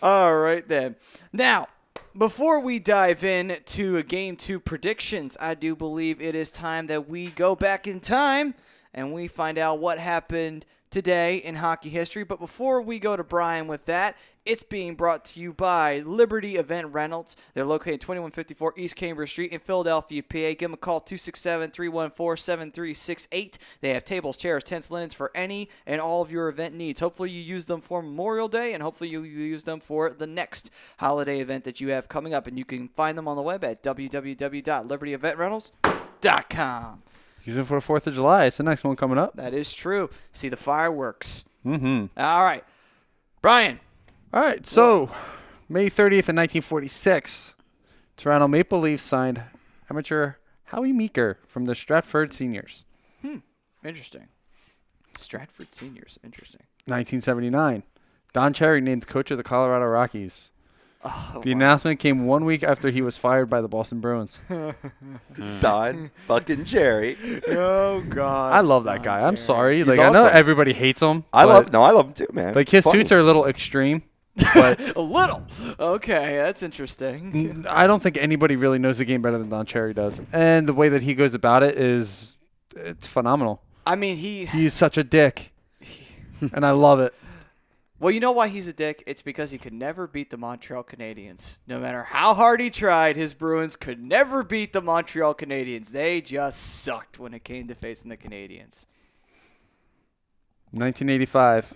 All right, then. Now, before we dive in to a Game 2 predictions, I do believe it is time that we go back in time and we find out what happened today in hockey history. But before we go to Brian with that, it's being brought to you by Liberty Event Rentals. They're located 2154 East Cambridge Street in Philadelphia, PA. Give them a call, 267-314-7368. They have tables, chairs, tents, linens for any and all of your event needs. Hopefully you use them for Memorial Day, and hopefully you use them for the next holiday event that you have coming up. And you can find them on the web at www.libertyeventrentals.com. Use it for the 4th of July. It's the next one coming up. That is true. See the fireworks. Mm-hmm. All right. Brian. All right, so May 30th in 1946, Toronto Maple Leafs signed amateur Howie Meeker from the Stratford Seniors. Interesting. Stratford Seniors. Interesting. 1979, Don Cherry named coach of the Colorado Rockies. Oh, The announcement came 1 week after he was fired by the Boston Bruins. Don fucking Jerry. Oh, God. I love that guy. I'm sorry. He's Like I know awesome. everybody hates him. I but, love him too, man. Like his Funny. suits are a little extreme. But A little. Okay, that's interesting. I don't think anybody really knows the game better than Don Cherry does. And the way that he goes about it's phenomenal. I mean, He's such a dick. And I love it. Well, you know why he's a dick? It's because he could never beat the Montreal Canadiens. No matter how hard he tried, his Bruins could never beat the Montreal Canadiens. They just sucked when it came to facing the Canadiens. 1985.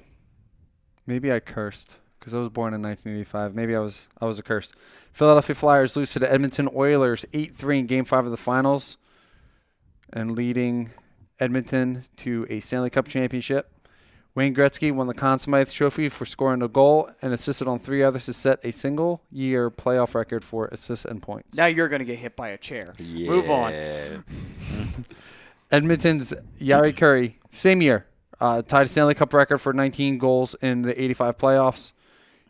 Maybe I cursed because I was born in 1985. Maybe I was accursed. Philadelphia Flyers lose to the Edmonton Oilers 8-3 in Game 5 of the Finals and leading Edmonton to a Stanley Cup championship. Wayne Gretzky won the Conn Smythe Trophy for scoring a goal and assisted on 3 others to set a single-year playoff record for assists and points. Now you're going to get hit by a chair. Yeah. Move on. Edmonton's Yari Curry, same year, tied a Stanley Cup record for 19 goals in the 85 playoffs.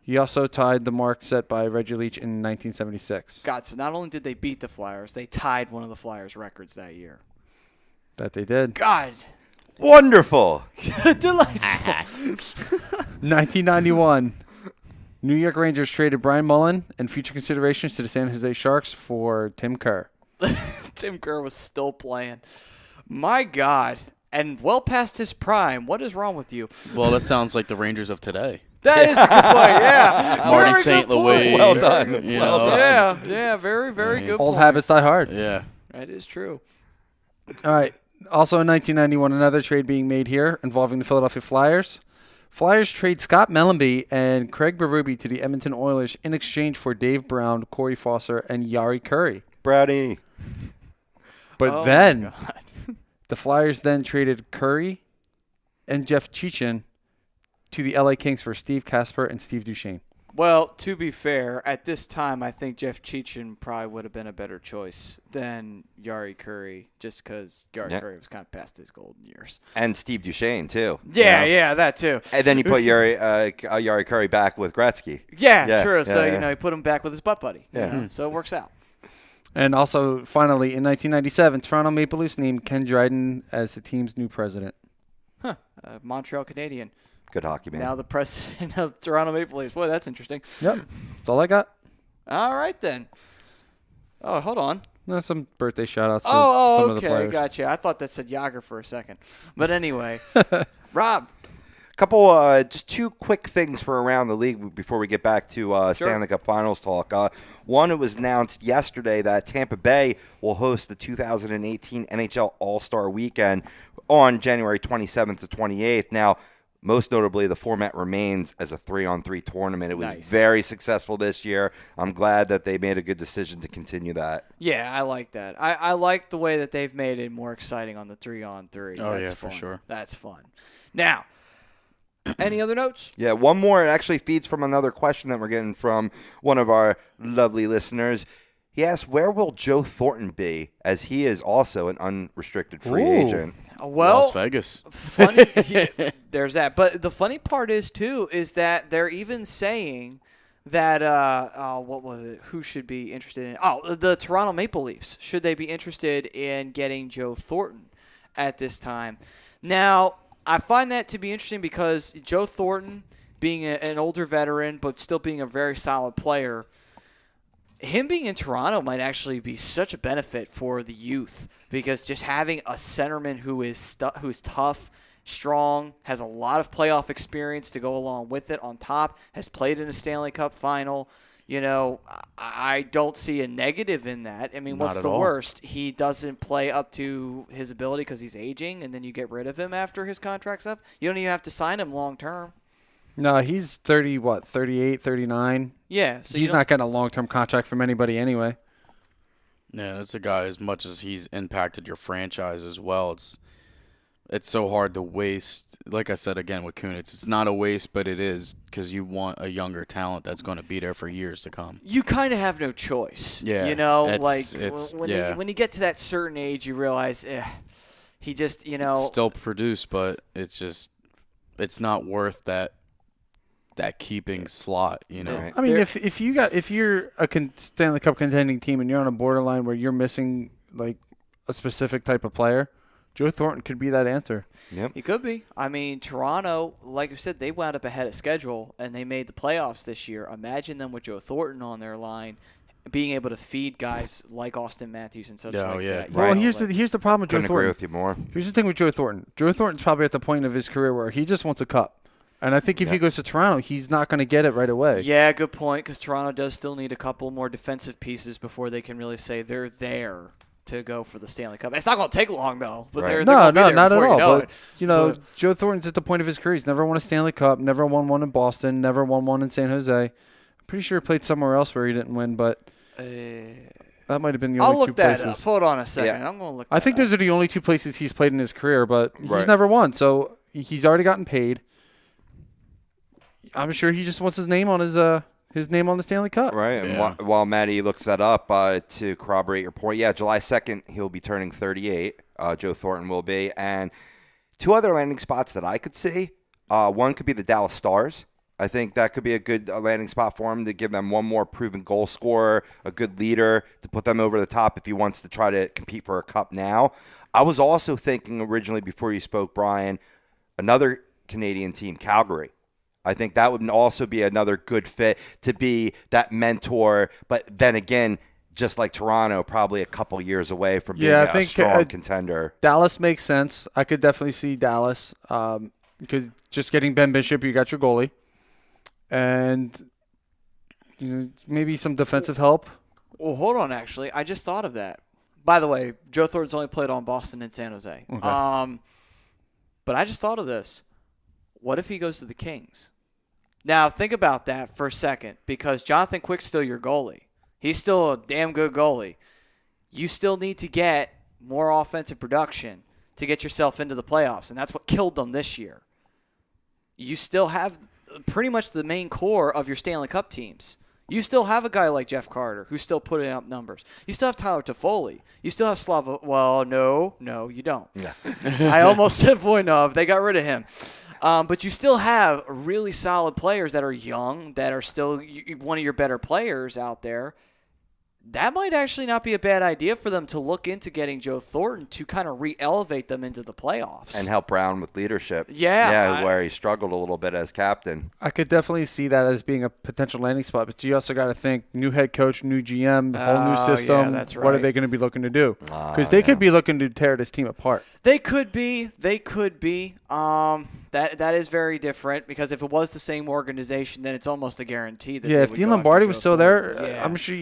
He also tied the mark set by Reggie Leach in 1976. God, so not only did they beat the Flyers, they tied one of the Flyers' records that year. That they did. God. Wonderful. Delightful. 1991, New York Rangers traded Brian Mullen and future considerations to the San Jose Sharks for Tim Kerr. Tim Kerr was still playing. My God. And well past his prime. What is wrong with you? Well, that sounds like the Rangers of today. That is a good point, yeah. Marty Very St. good point. Louis. Well done. You Well know, done. Yeah, very, very good Old point. habits die hard. Yeah. That is true. All right. Also in 1991, another trade being made here involving the Philadelphia Flyers. Flyers trade Scott Mellenby and Craig Berube to the Edmonton Oilers in exchange for Dave Brown, Corey Foster, and Yari Curry. Brownie. But Oh, then my God. the Flyers then traded Curry and Jeff Cheechin to the LA Kings for Steve Casper and Steve Duchesne. Well, to be fair, at this time, I think Jeff Cheechin probably would have been a better choice than Yari Curry, just because Yari Curry was kind of past his golden years. And Steve Duchesne, too. Yeah, You know? yeah, that too. And then you put Yari Curry back with Gretzky. Yeah, true. So, yeah. you know, he put him back with his butt buddy. you Yeah. know, So it works out. And also, finally, in 1997, Toronto Maple Leafs named Ken Dryden as the team's new president. Montreal Canadian. Good hockey, man. Now the president of Toronto Maple Leafs. Boy, that's interesting. Yep. That's all I got. All right, then. Oh, hold on. Some birthday shout-outs to Oh, some of the okay. players. Gotcha. I thought that said Yager for a second. But anyway, Rob. Couple, just 2 quick things for around the league before we get back to Stanley Cup Finals talk. One, it was announced yesterday that Tampa Bay will host the 2018 NHL All-Star Weekend on January 27th to 28th. Now, most notably, the format remains as a 3-on-3 tournament. It was very successful this year. I'm glad that they made a good decision to continue that. Yeah, I like that. I like the way that they've made it more exciting on the 3-on-3. Oh, That's yeah, fun. for sure. That's fun. Now, any other notes? Yeah, one more. It actually feeds from another question that we're getting from one of our lovely listeners. He asked, where will Joe Thornton be, as he is also an unrestricted free agent? Well, Las Vegas. funny, there's that. But the funny part is, too, is that they're even saying that, what was it? Who should be interested in? Oh, the Toronto Maple Leafs. Should they be interested in getting Joe Thornton at this time? Now, I find that to be interesting because Joe Thornton, being an older veteran but still being a very solid player, him being in Toronto might actually be such a benefit for the youth because just having a centerman who is tough, strong, has a lot of playoff experience to go along with it on top, has played in a Stanley Cup Final. You know, I don't see a negative in that. I mean, Not what's at the all. worst? He doesn't play up to his ability because he's aging, and then you get rid of him after his contract's up. You don't even have to sign him long term. No, he's 38, 39. Yeah, so He's not getting a long-term contract from anybody anyway. Yeah, that's a guy, as much as he's impacted your franchise as well, it's so hard to waste. Like I said again with Kunitz, it's not a waste, but it is because you want a younger talent that's going to be there for years to come. You kind of have no choice. Yeah, You know, it's when you get to that certain age, you realize, he just, Still produce, but it's not worth that keeping slot, you know. Right. I mean, if you're a Stanley Cup contending team and you're on a borderline where you're missing like a specific type of player, Joe Thornton could be that answer. Yep. He could be. I mean, Toronto, like you said, they wound up ahead of schedule, and they made the playoffs this year. Imagine them with Joe Thornton on their line, being able to feed guys like Austin Matthews and such Oh, like yeah. that. Well, Right. here's the problem with Joe Couldn't agree Thornton. with you more. Here's the thing with Joe Thornton. Joe Thornton's probably at the point of his career where he just wants a cup. And I think if he goes to Toronto, he's not going to get it right away. Yeah, good point, because Toronto does still need a couple more defensive pieces before they can really say they're there to go for the Stanley Cup. It's not going to take long, though. But Right. they're No, gonna be there not at before all. You know But, it. Joe Thornton's at the point of his career. He's never won a Stanley Cup, never won one in Boston, never won one in San Jose. I'm pretty sure he played somewhere else where he didn't win, but that might have been the I'll only two look that places. up. Hold on a second. Yeah. I'm going to look I think that those are the only two places he's played in his career, but he's Right. never won. So he's already gotten paid. I'm sure he just wants his name on his name on the Stanley Cup. Right. And Yeah. while Maddie looks that up to corroborate your point, yeah, July 2nd, he'll be turning 38. Joe Thornton will be. And two other landing spots that I could see. One could be the Dallas Stars. I think that could be a good landing spot for him to give them one more proven goal scorer, a good leader to put them over the top if he wants to try to compete for a cup now. I was also thinking originally before you spoke, Brian, another Canadian team, Calgary. I think that would also be another good fit to be that mentor. But then again, just like Toronto, probably a couple years away from being Yeah, I a think, strong contender. Dallas makes sense. I could definitely see Dallas because just getting Ben Bishop, you got your goalie. And maybe some defensive help. Well, hold on, actually. I just thought of that. By the way, Joe Thornton's only played on Boston and San Jose. Okay. But I just thought of this. What if he goes to the Kings? Now, think about that for a second, because Jonathan Quick's still your goalie. He's still a damn good goalie. You still need to get more offensive production to get yourself into the playoffs, and that's what killed them this year. You still have pretty much the main core of your Stanley Cup teams. You still have a guy like Jeff Carter who's still putting up numbers. You still have Tyler Toffoli. You still have Slava. Well, no, you don't. Yeah. I almost said Voinov. They got rid of him. But you still have really solid players that are young, that are still one of your better players out there. That might actually not be a bad idea for them to look into getting Joe Thornton to kind of re-elevate them into the playoffs. And help Brown with leadership. Yeah. Where he struggled a little bit as captain. I could definitely see that as being a potential landing spot, but you also got to think new head coach, new GM, whole new system. Yeah, that's What are right. they going to be looking to do? Because they could be looking to tear this team apart. They could be. That is very different, because if it was the same organization, then it's almost a guarantee that they If would Dean go after Lombardi Joe was still Thornton. there, Yeah. I'm sure.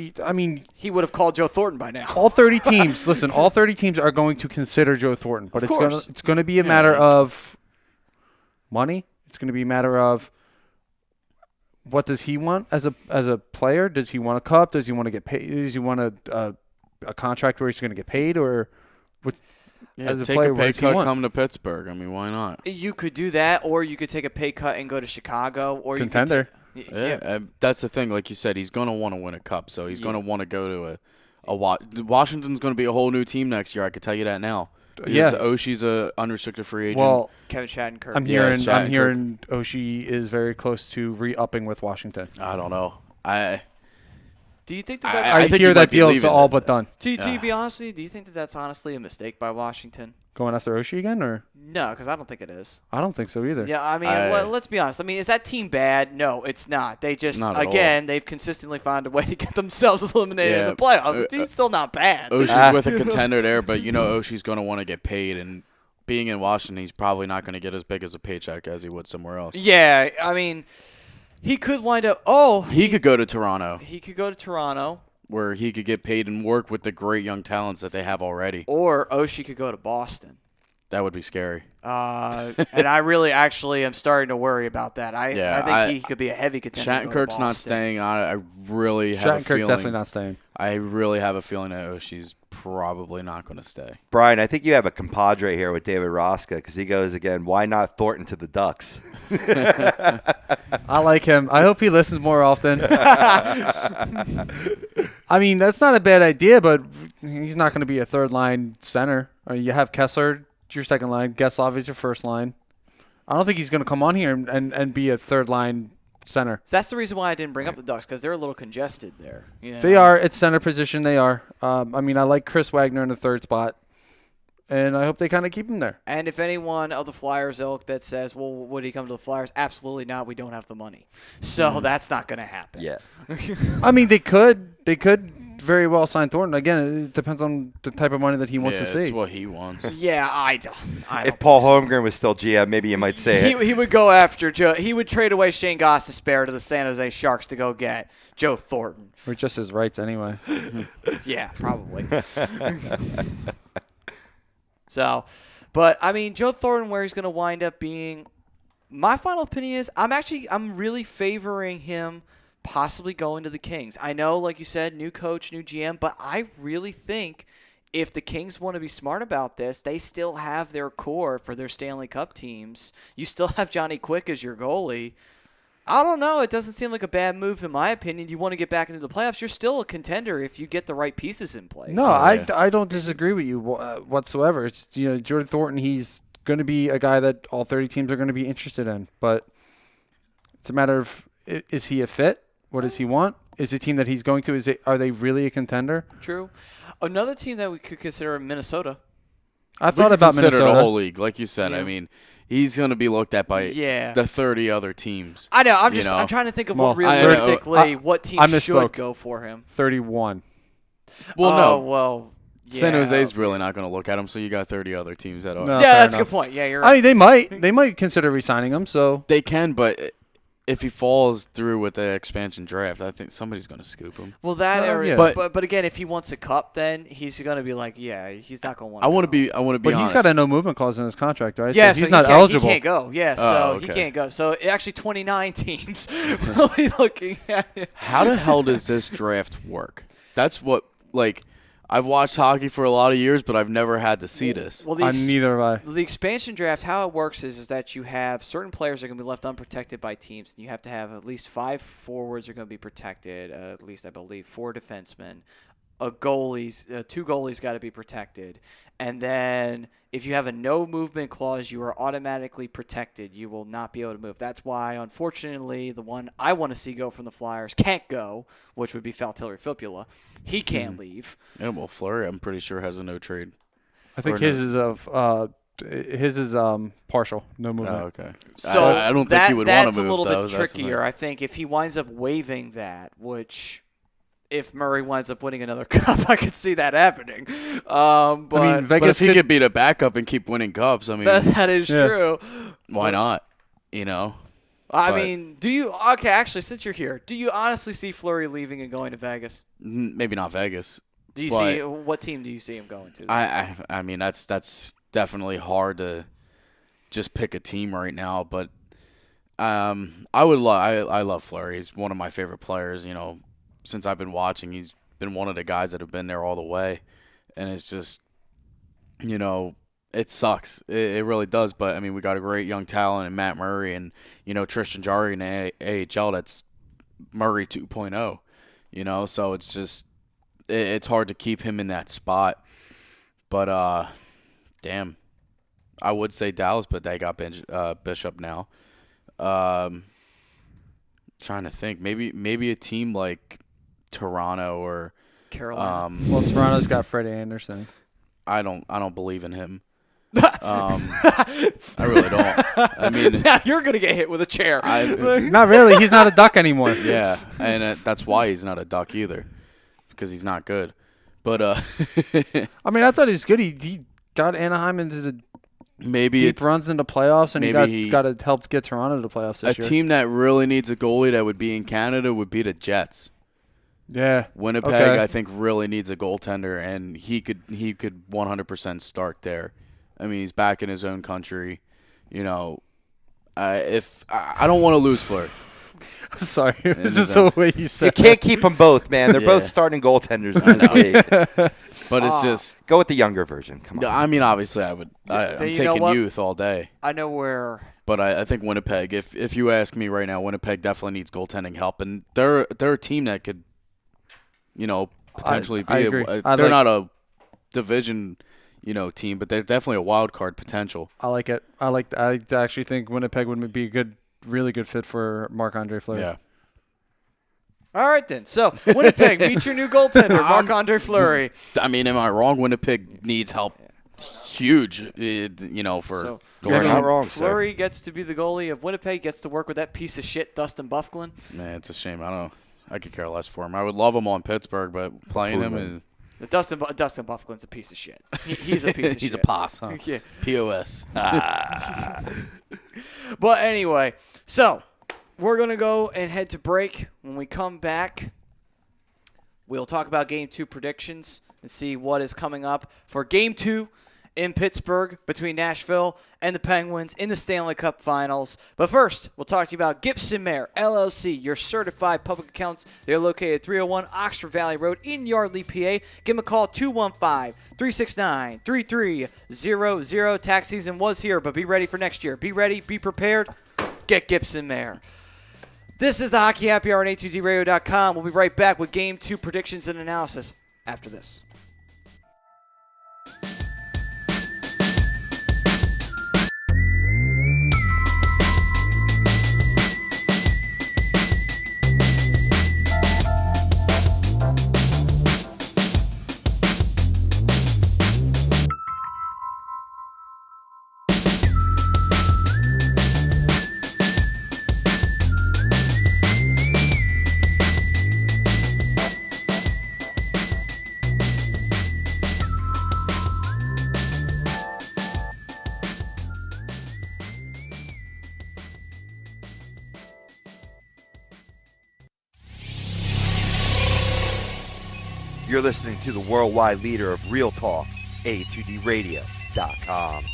He would have called Joe Thornton by now. All 30 teams. Listen, all 30 teams are going to consider Joe Thornton, but Of it's course. going to be a matter of money. It's going to be a matter of what does he want as a player? Does he want a cup? Does he want to get paid? Does he want a contract where he's going to get paid, or what? Yeah, as a take player, a what pay does he cut, want? come to Pittsburgh. I mean, why not? You could do that, or you could take a pay cut and go to Chicago, or Contender. You could Yeah, that's the thing. Like you said, he's going to want to win a cup, so he's going to want to go to Washington's going to be a whole new team next year. I could tell you that now. Yeah. Oshie's a unrestricted free agent. Well, Kevin Shattenkirk. I'm Yeah, hearing Oshie is very close to re-upping with Washington. I don't know. Do you think I that I that's think hear he that might be deal's leaving all it. but done. to be honest with you, do you think that that's honestly a mistake by Washington? Going after Oshie again, or No, because I don't think it is. I don't think so either. Yeah, I mean, I- let's be honest. I mean, is that team bad? No, it's not. They just, Not at all. again, they've consistently found a way to get themselves eliminated in Yeah. the playoffs. The team's still not bad. Oshie's with a contender there, but Oshie's going to want to get paid, and being in Washington, he's probably not going to get as big as a paycheck as he would somewhere else. Yeah, I mean, he could wind up. He could go to Toronto, He could go to Toronto, where he could get paid and work with the great young talents that they have already. or Oshie could go to Boston. That would be scary. And I really actually am starting to worry about that. I think he could be a heavy contender. to go to Shattenkirk's not Boston. staying. I really have a Shattenkirk feeling. definitely not staying. I really have a feeling that Oshie's probably not going to stay. Brian, I think you have a compadre here with David Roska because he goes again, why not Thornton to the Ducks? I like him. I hope he listens more often. I mean, that's not a bad idea, but he's not going to be a third-line center. You have Kessler, your second line. Getzlaf is your first line. I don't think he's going to come on here and be a third-line center. So that's the reason why I didn't bring up the Ducks, because they're a little congested there. You know? They are. It's center position. They are. I mean, I like Chris Wagner in the third spot. and I hope they kind of keep him there. And if anyone of the Flyers ilk that says, well, would he come to the Flyers? Absolutely not. We don't have the money. So that's not going to happen. Yeah. I mean, they could very well sign Thornton. Again, it depends on the type of money that he wants to see. That's what he wants. Yeah, I don't If Paul Holmgren was still GM, maybe you might say it. He would go after Joe. He would trade away Shane Gostisbehere to the San Jose Sharks to go get Joe Thornton. Or just his rights anyway. Yeah, probably. So, but I mean, Joe Thornton, where he's going to wind up being, my final opinion is I'm really favoring him possibly going to the Kings. I know, like you said, new coach, new GM, but I really think if the Kings want to be smart about this, they still have their core for their Stanley Cup teams. You still have Johnny Quick as your goalie. I don't know. It doesn't seem like a bad move in my opinion. You want to get back into the playoffs. You're still a contender if you get the right pieces in place. No, I don't disagree with you whatsoever. It's Jordan Thornton. He's going to be a guy that all 30 teams are going to be interested in, but it's a matter of is he a fit? What does he want? Is the team that he's going to are they really a contender? True. Another team that we could consider Minnesota. I thought about Minnesota. The whole league, like you said. Yeah. I mean, he's going to be looked at by the 30 other teams. I know. I'm trying to think of what realistically what teams should go for him. 31. Well, no. Well, yeah. San Jose's really not going to look at him, so you got 30 other teams that are. No, yeah, that's a good point. Yeah, you're right. I mean, they might consider re-signing him. So they can, but if he falls through with the expansion draft, I think somebody's going to scoop him. Well, that area, yeah. but again, if he wants a cup, then he's going to be like, he's not going to want. I want to be. But honest. he's got a no movement clause in his contract, right? Yeah, so he's not eligible. He can't go. Yeah, so he can't go. So actually, 29 teams will be looking at it. How the hell does this draft work? That's what I've watched hockey for a lot of years, but I've never had to see this. Well, neither have I. The expansion draft, how it works is that you have certain players that are going to be left unprotected by teams. And you have to have at least 5 forwards are going to be protected, at least I believe 4 defensemen. 2 goalies got to be protected. And then if you have a no movement clause, you are automatically protected. You will not be able to move. That's why, unfortunately, the one I want to see go from the Flyers can't go, which would be Valtteri Filppula. He can't leave. Yeah, well, Fleury, I'm pretty sure, has a no trade. I think his is partial, no movement. Oh, okay. So I don't think he would want to move. That's a little though. bit trickier. I think if he winds up waiving that, which if Murray winds up winning another cup, I could see that happening. But Vegas if he could beat a backup and keep winning cups, I mean, that is true. Why not? I mean, do you? Okay, actually, since you're here, do you honestly see Fleury leaving and going to Vegas? Maybe not Vegas. Do you see what team do you see him going to? I mean, that's definitely hard to just pick a team right now, but I love Fleury. He's one of my favorite players. Since I've been watching, he's been one of the guys that have been there all the way, and it's just, it sucks. It really does. But I mean, we got a great young talent in Matt Murray, and Tristan Jarry in the AHL. That's Murray 2.0. So it's just it's hard to keep him in that spot. But damn, I would say Dallas, but they got Bishop now. Trying to think, maybe a team like Toronto or Carolina. Well, Toronto's got Freddie Anderson. I don't believe in him. I really don't. I mean, now you're gonna get hit with a chair. Not really. He's not a Duck anymore. Yeah, and that's why he's not a Duck either, because he's not good. But I mean, I thought he was good. He got Anaheim into the deep runs into playoffs, and he got to help get Toronto to the playoffs this year. A team that really needs a goalie that would be in Canada would be the Jets. Yeah, Winnipeg, okay. I think, really needs a goaltender, and he could 100% start there. I mean, he's back in his own country. If I don't want to lose Fleury. I'm sorry, it's just the way you said. You can't keep them both, man. They're both starting goaltenders in this league. But it's just go with the younger version. Come on. I mean, obviously, I'm taking youth all day. I know where. But I think Winnipeg. If you ask me right now, Winnipeg definitely needs goaltending help, and they're a team that could, potentially be. I agree. They're not a division, team, but they're definitely a wild card potential. I like it. I actually think Winnipeg would be a really good fit for Marc-Andre Fleury. Yeah. All right, then. So, Winnipeg, meet your new goaltender, Marc-Andre Fleury. I mean, am I wrong? Winnipeg needs help huge, for So, You're not wrong, sir. Fleury gets to be the goalie of Winnipeg, gets to work with that piece of shit, Dustin Bufflin. Man, it's a shame. I don't know. I could care less for him. I would love him on Pittsburgh, but playing him is Dustin Bufflin's a piece of shit. He's a piece of shit. he's a POS, huh? Yeah. POS. But anyway, so we're going to go and head to break. When we come back, we'll talk about Game 2 predictions and see what is coming up for Game 2 in Pittsburgh between Nashville and the Penguins in the Stanley Cup Finals. But first, we'll talk to you about Gibson Mayer, LLC, your certified public accountants. They're located at 301 Oxford Valley Road in Yardley, PA. Give them a call, 215-369-3300. Tax season was here, but be ready for next year. Be ready, be prepared. Get Gibson Mayer. This is the Hockey Happy Hour on A2DRadio.com. We'll be right back with Game 2 predictions and analysis after this. You're listening to the worldwide leader of Real Talk, A2DRadio.com.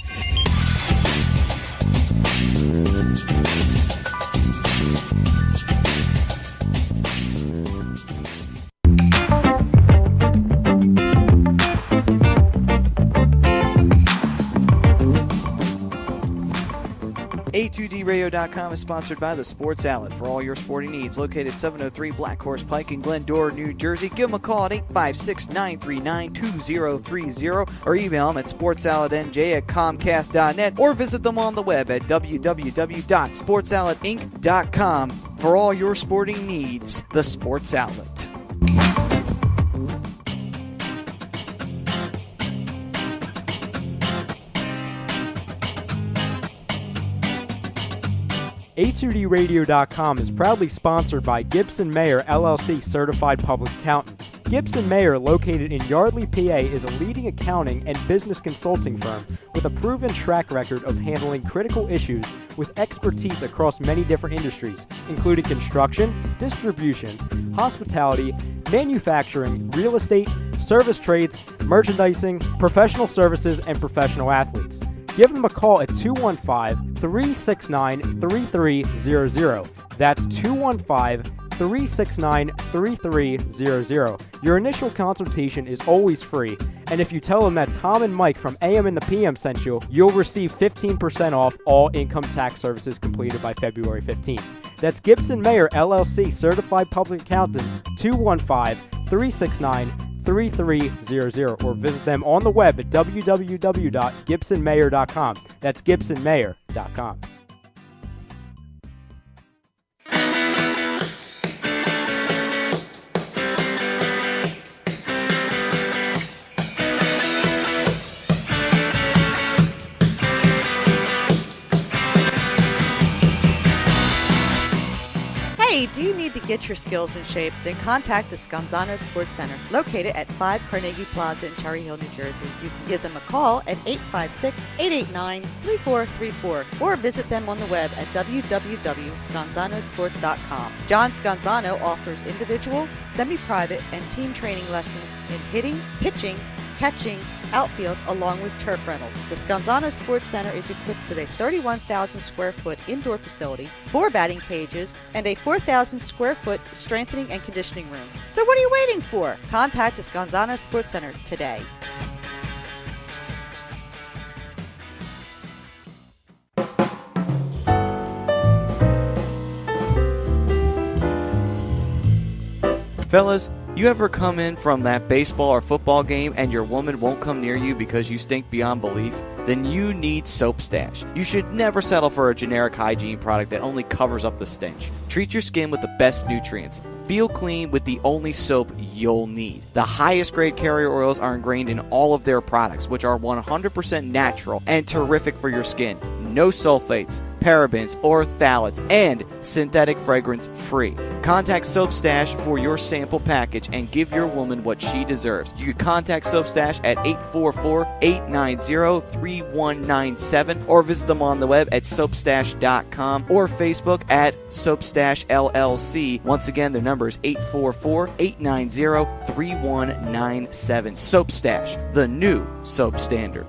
A2DRadio.com is sponsored by The Sports Outlet for all your sporting needs. Located at 703 Black Horse Pike in Glendora, New Jersey. Give them a call at 856-939-2030 or email them at sportsoutletnj@comcast.net or visit them on the web at www.sportsoutletinc.com for all your sporting needs. The Sports Outlet. A2DRadio.com is proudly sponsored by Gibson Mayer LLC Certified Public Accountants. Gibson Mayer, located in Yardley, PA, is a leading accounting and business consulting firm with a proven track record of handling critical issues with expertise across many different industries, including construction, distribution, hospitality, manufacturing, real estate, service trades, merchandising, professional services, and professional athletes. Give them a call at 215-369-3300. That's 215-369-3300. Your initial consultation is always free, and if you tell them that Tom and Mike from AM and the PM sent you, you'll receive 15% off all income tax services completed by February 15th. That's Gibson Mayer LLC Certified Public Accountants, 215-369-3300, or visit them on the web at www.gibsonmayer.com. That's gibsonmayer.com. Hey, do you need to get your skills in shape? Then contact the Scanzano Sports Center, located at 5 Carnegie Plaza in Cherry Hill, New Jersey. You can give them a call at 856-889-3434 or visit them on the web at www.scanzanosports.com. John Scanzano offers individual, semi-private, and team training lessons in hitting, pitching, catching, outfield, along with turf rentals. The Scanzano Sports Center is equipped with a 31,000 square foot indoor facility, 4 batting cages, and a 4,000 square foot strengthening and conditioning room. So what are you waiting for? Contact the Scanzano Sports Center today. Fellas, you ever come in from that baseball or football game and your woman won't come near you because you stink beyond belief? then you need Soap Stash. You should never settle for a generic hygiene product that only covers up the stench. Treat your skin with the best nutrients. Feel clean with the only soap you'll need. The highest grade carrier oils are ingrained in all of their products, which are 100% natural and terrific for your skin. No sulfates, parabens, or phthalates, and synthetic fragrance free. Contact Soap Stash for your sample package and give your woman what she deserves. You can contact Soap Stash at 844-890-3197 or visit them on the web at soapstash.com or Facebook at Soapstash LLC. Once again, their number is 844-890-3197. Soap Stash, the new soap standard.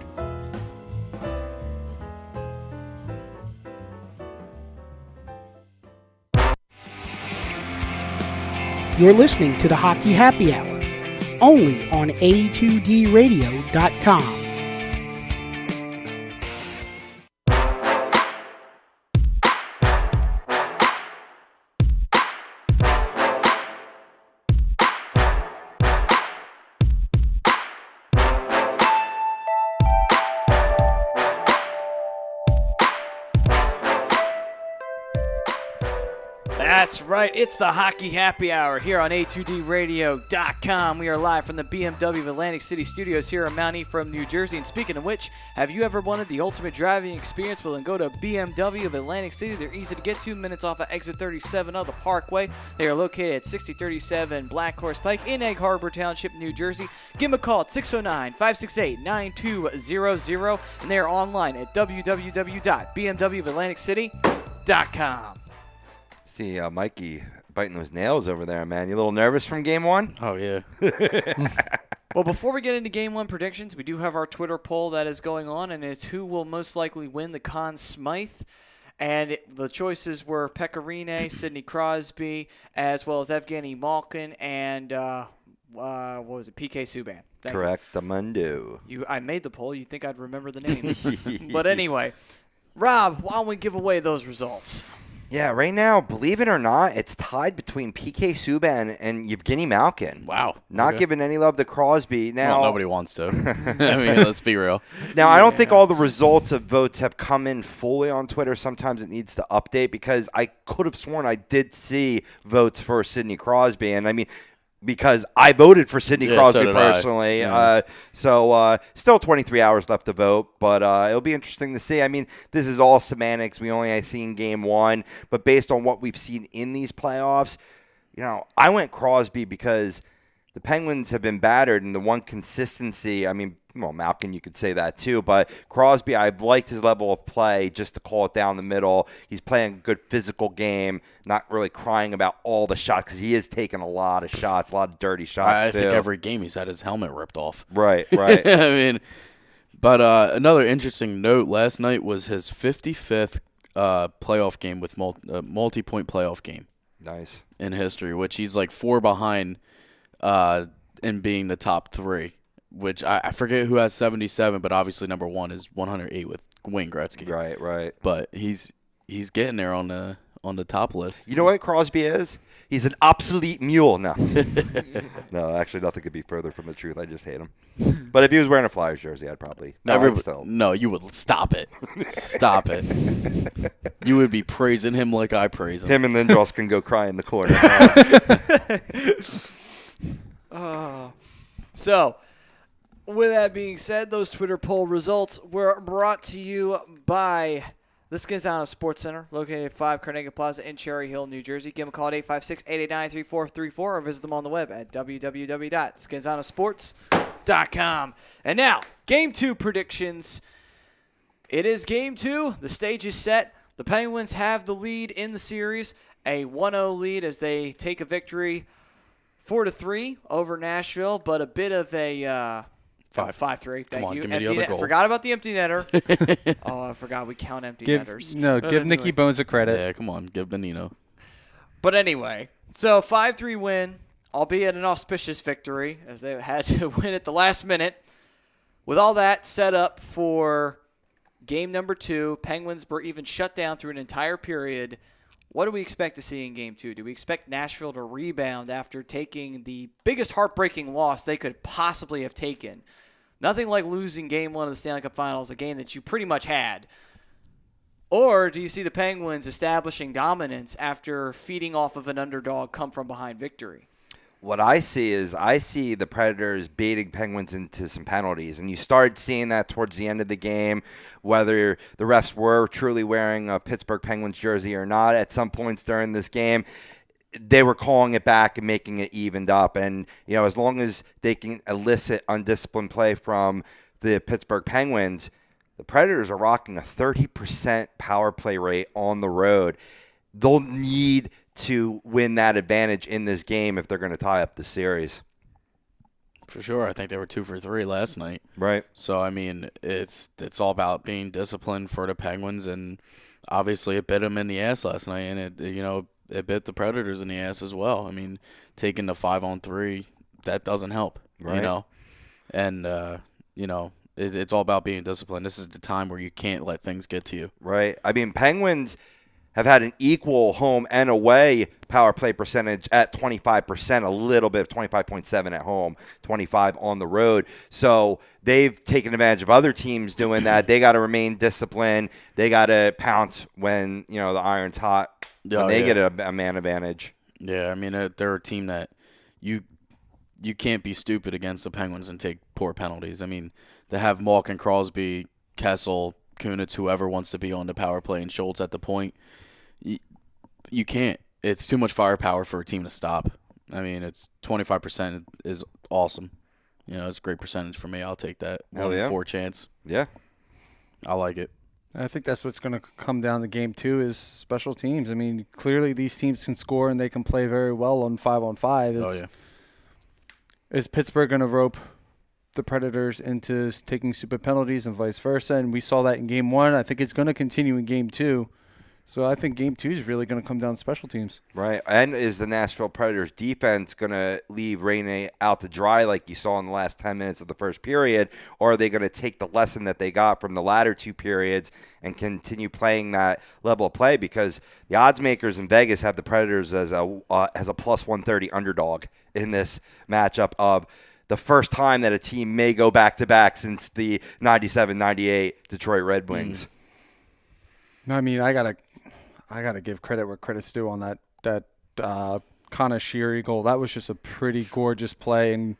You're listening to the Hockey Happy Hour, only on A2DRadio.com. That's right. It's the Hockey Happy Hour here on A2DRadio.com. We are live from the BMW of Atlantic City Studios here in Mount Ephraim, New Jersey. And speaking of which, have you ever wanted the ultimate driving experience? Well, then go to BMW of Atlantic City. They're easy to get to, minutes off of exit 37 of the Parkway. They are located at 6037 Black Horse Pike in Egg Harbor Township, New Jersey. Give them a call at 609-568-9200. And they are online at www.bmwofatlanticcity.com. See, Mikey biting those nails over there, man. You a little nervous from game one? Oh, yeah. Well, before we get into Game 1 predictions, we do have our Twitter poll that is going on, and it's who will most likely win the Conn Smythe. And the choices were Pecorine, Sidney Crosby, as well as Evgeny Malkin, and what was it, PK Subban. Correct, the Mundo. I made the poll. You'd think I'd remember the names. But anyway, Rob, why don't we give away those results? Yeah, right now, believe it or not, it's tied between PK Subban and Evgeny Malkin. Wow. Not giving any love to Crosby. Now, well, nobody wants to. I mean, let's be real. Now, I don't think all the results of votes have come in fully on Twitter. Sometimes it needs to update because I could have sworn I did see votes for Sidney Crosby. And I mean, because I voted for Sidney Crosby personally. Yeah. So still 23 hours left to vote, but it'll be interesting to see. I mean, this is all semantics. We only seen game one, but based on what we've seen in these playoffs, I went Crosby because the Penguins have been battered, and the one consistency, I mean, well, Malkin, you could say that too, but Crosby, I've liked his level of play just to call it down the middle. He's playing a good physical game, not really crying about all the shots because he is taking a lot of shots, a lot of dirty shots I think every game he's had his helmet ripped off. Right. I mean, but another interesting note last night was his 55th playoff game with multi-point playoff game. Nice. In history, which he's like 4 behind in being the top 3. Which I forget who has 77, but obviously number 1 is 108 with Wayne Gretzky. Right. But he's getting there on the top list. You know what Crosby is? He's an obsolete mule. No. No, actually nothing could be further from the truth. I just hate him. But if he was wearing a Flyers jersey, I'd probably No, you would stop it. Stop it. You would be praising him like I praise him. Him and Lindros can go cry in the corner. So, with that being said, those Twitter poll results were brought to you by the Scanzano Sports Center, located at 5 Carnegie Plaza in Cherry Hill, New Jersey. Give them a call at 856-889-3434 or visit them on the web at www.scanzanosports.com. And now, Game 2 predictions. It is Game 2. The stage is set. The Penguins have the lead in the series, a 1-0 lead as they take a victory 4-3 over Nashville, but a bit of a 5-3. Thank you. Give me the other goal. Forgot about the empty netter. I forgot we count empty netters. Give Nicky Bones a credit. Yeah, come on. Give Benino. But anyway, so 5-3 win, albeit an auspicious victory, as they had to win at the last minute. With all that set up for game number 2, Penguins were even shut down through an entire period. What do we expect to see in Game 2? Do we expect Nashville to rebound after taking the biggest heartbreaking loss they could possibly have taken? Nothing like losing Game 1 of the Stanley Cup Finals, a game that you pretty much had. Or do you see the Penguins establishing dominance after feeding off of an underdog come-from-behind victory? What I see the Predators baiting Penguins into some penalties, and you started seeing that towards the end of the game, whether the refs were truly wearing a Pittsburgh Penguins jersey or not at some points during this game. They were calling it back and making it evened up, and as long as they can elicit undisciplined play from the Pittsburgh Penguins, the Predators are rocking a 30% power play rate on the road. They'll need to win that advantage in this game if they're going to tie up the series. For sure. I think they were 2 for 3 last night. Right. So, I mean, it's all about being disciplined for the Penguins, and obviously it bit them in the ass last night, and it bit the Predators in the ass as well. I mean, taking the 5-on-3, that doesn't help, right. And, it's all about being disciplined. This is the time where you can't let things get to you. Right. I mean, Penguins have had an equal home and away power play percentage at 25%, a little bit, 25.7 at home, 25 on the road. So they've taken advantage of other teams doing that. They got to remain disciplined. They got to pounce when, the iron's hot, when they get a man advantage. Yeah, I mean, they're a team that you can't be stupid against the Penguins and take poor penalties. I mean, they have Malkin, Crosby, Kessel, Kunitz, whoever wants to be on the power play, and Schultz at the point. You can't. It's too much firepower for a team to stop. I mean, it's 25% is awesome. It's a great percentage for me. I'll take that. 1 in 4 chance. Yeah. I like it. I think that's what's going to come down to game 2 is special teams. I mean, clearly these teams can score and they can play very well on 5-on-5. Is Pittsburgh going to rope the Predators into taking stupid penalties and vice versa? And we saw that in game 1. I think it's going to continue in game 2. So I think game 2 is really going to come down to special teams. Right. And is the Nashville Predators defense going to leave Rainey out to dry like you saw in the last 10 minutes of the first period? Or are they going to take the lesson that they got from the latter 2 periods and continue playing that level of play? Because the odds makers in Vegas have the Predators as a plus 130 underdog in this matchup of the first time that a team may go back-to-back since the 97-98 Detroit Red Wings. I mean, I gotta give credit where credit's due on that Connor Sheary goal. That was just a pretty gorgeous play, and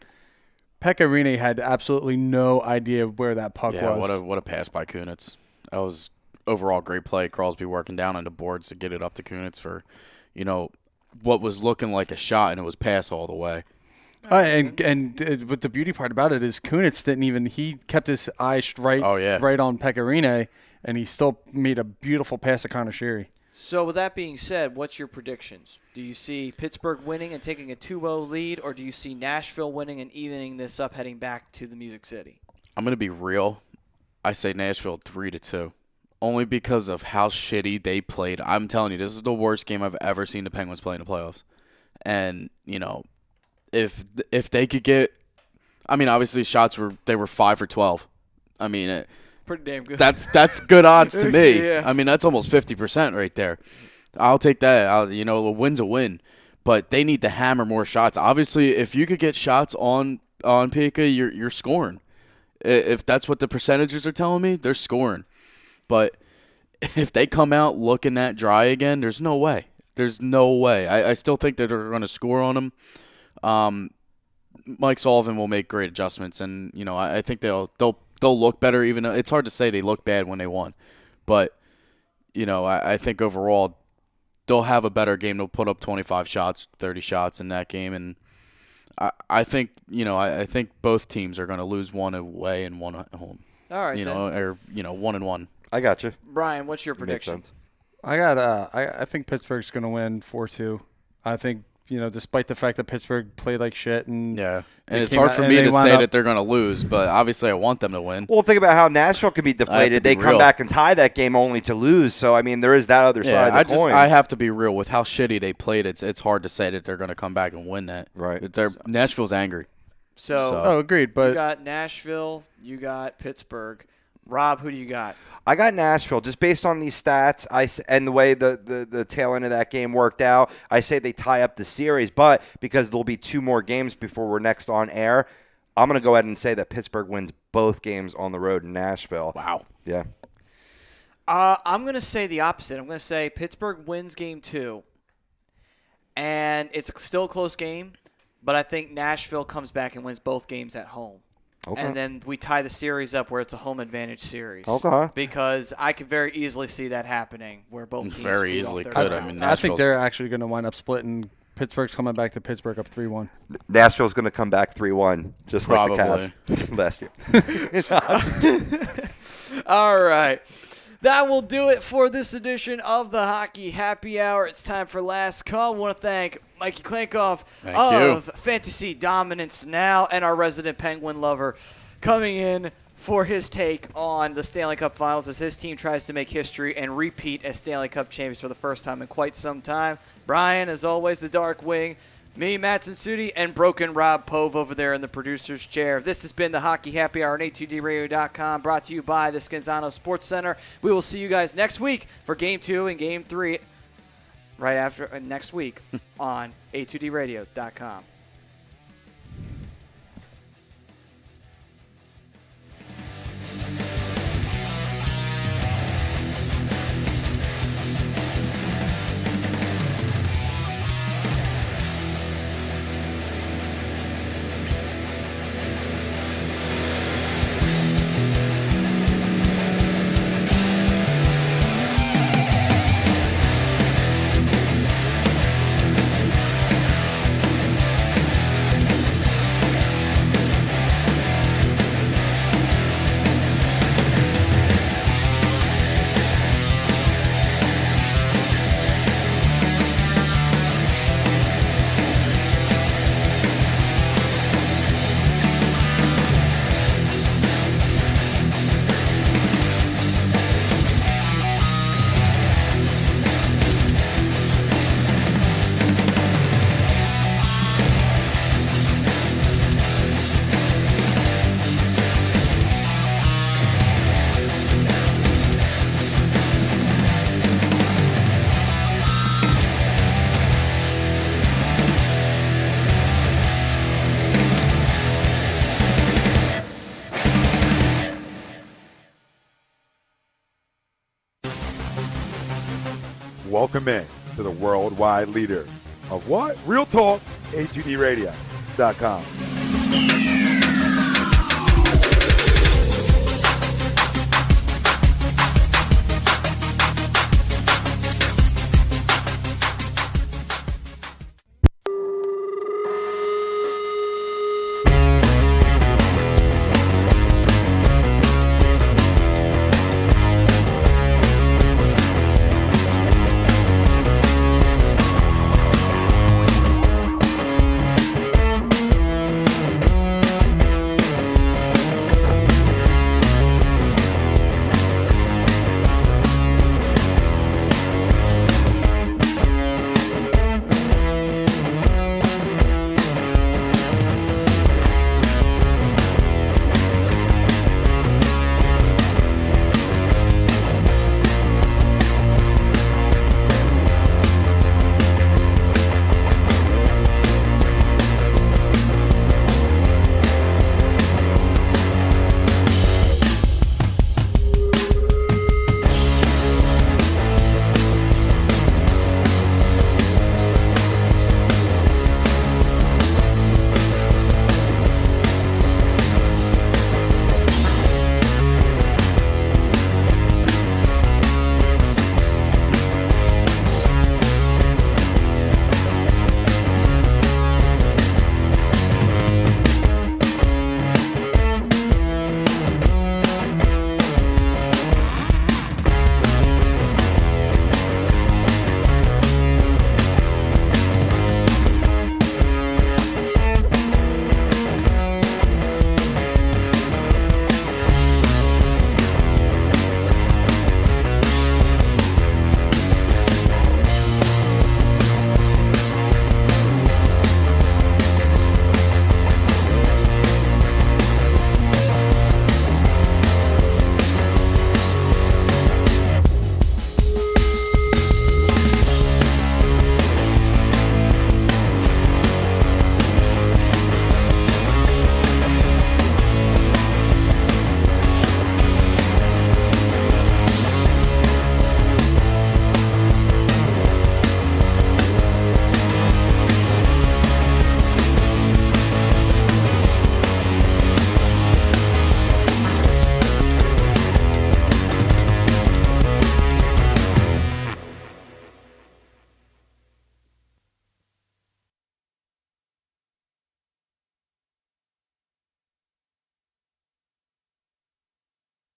Pekka Rinne had absolutely no idea where that puck was. Yeah, what a pass by Kunitz. That was overall great play. Crosby working down on the boards to get it up to Kunitz for, what was looking like a shot, and it was pass all the way. But the beauty part about it is Kunitz he kept his eyes right on Pekka Rinne, and he still made a beautiful pass to Connor Sheary. So with that being said, what's your predictions? Do you see Pittsburgh winning and taking a 2-0 lead, or do you see Nashville winning and evening this up heading back to the Music City? I'm going to be real. I say Nashville 3-2. Only because of how shitty they played. I'm telling you, this is the worst game I've ever seen the Penguins play in the playoffs. And, if they could get, I mean, obviously they were 5 for 12. I mean, pretty damn good. That's good odds to me. Yeah. I mean, that's almost 50% right there. I'll take that. A win's a win, but they need to hammer more shots. Obviously, if you could get shots on Pekka, you're scoring. If that's what the percentages are telling me, they're scoring. But if they come out looking that dry again, there's no way. There's no way. I still think that they're going to score on them. Mike Sullivan will make great adjustments, and I think they'll look better. Even though it's hard to say they look bad when they won, but I think overall they'll have a better game. They'll put up 25 shots, 30 shots in that game, and I think I think both teams are going to lose one away and one at home. All right, or 1-1. I got you, Brian. What's your prediction? Makes sense. I think Pittsburgh's going to win 4-2. I think. Despite the fact that Pittsburgh played like shit. And it's hard for me to say that they're going to lose, but obviously I want them to win. Well, think about how Nashville can be deflated. They come back and tie that game only to lose. So, I mean, there is that other side of the coin. I have to be real. With how shitty they played, it's hard to say that they're going to come back and win that. Right. Nashville's angry. So agreed. But you got Nashville, you got Pittsburgh. Rob, who do you got? I got Nashville. Just based on these stats and the way the tail end of that game worked out, I say they tie up the series. But because there'll be 2 more games before we're next on air, I'm going to go ahead and say that Pittsburgh wins both games on the road in Nashville. Wow. Yeah. I'm going to say the opposite. I'm going to say Pittsburgh wins game 2. And it's still a close game, but I think Nashville comes back and wins both games at home. Okay. And then we tie the series up where it's a home advantage series. Okay. Because I could very easily see that happening where both teams Very feed easily off could. their I mean, I think Nashville's- they're actually going to wind up splitting. Pittsburgh's coming back to Pittsburgh up 3-1. Nashville's going to come back 3-1, just Probably. like the Cavs last year. All right. That will do it for this edition of the Hockey Happy Hour. It's time for last call. I want to thank Mikey Klankoff Thank of you. Fantasy Dominance Now and our resident Penguin lover coming in for his take on the Stanley Cup Finals as his team tries to make history and repeat as Stanley Cup champions for the first time in quite some time. Brian, as always, the Dark Wing. Me, Matt Sudi, and Broken Rob Pove over there in the producer's chair. This has been the Hockey Happy Hour on A2DRadio.com, brought to you by the Scanzano Sports Center. We will see you guys next week for Game 2 and Game 3 right after next week on A2DRadio.com. Welcome in to the worldwide leader of what? Real talk, A2DRadio.com.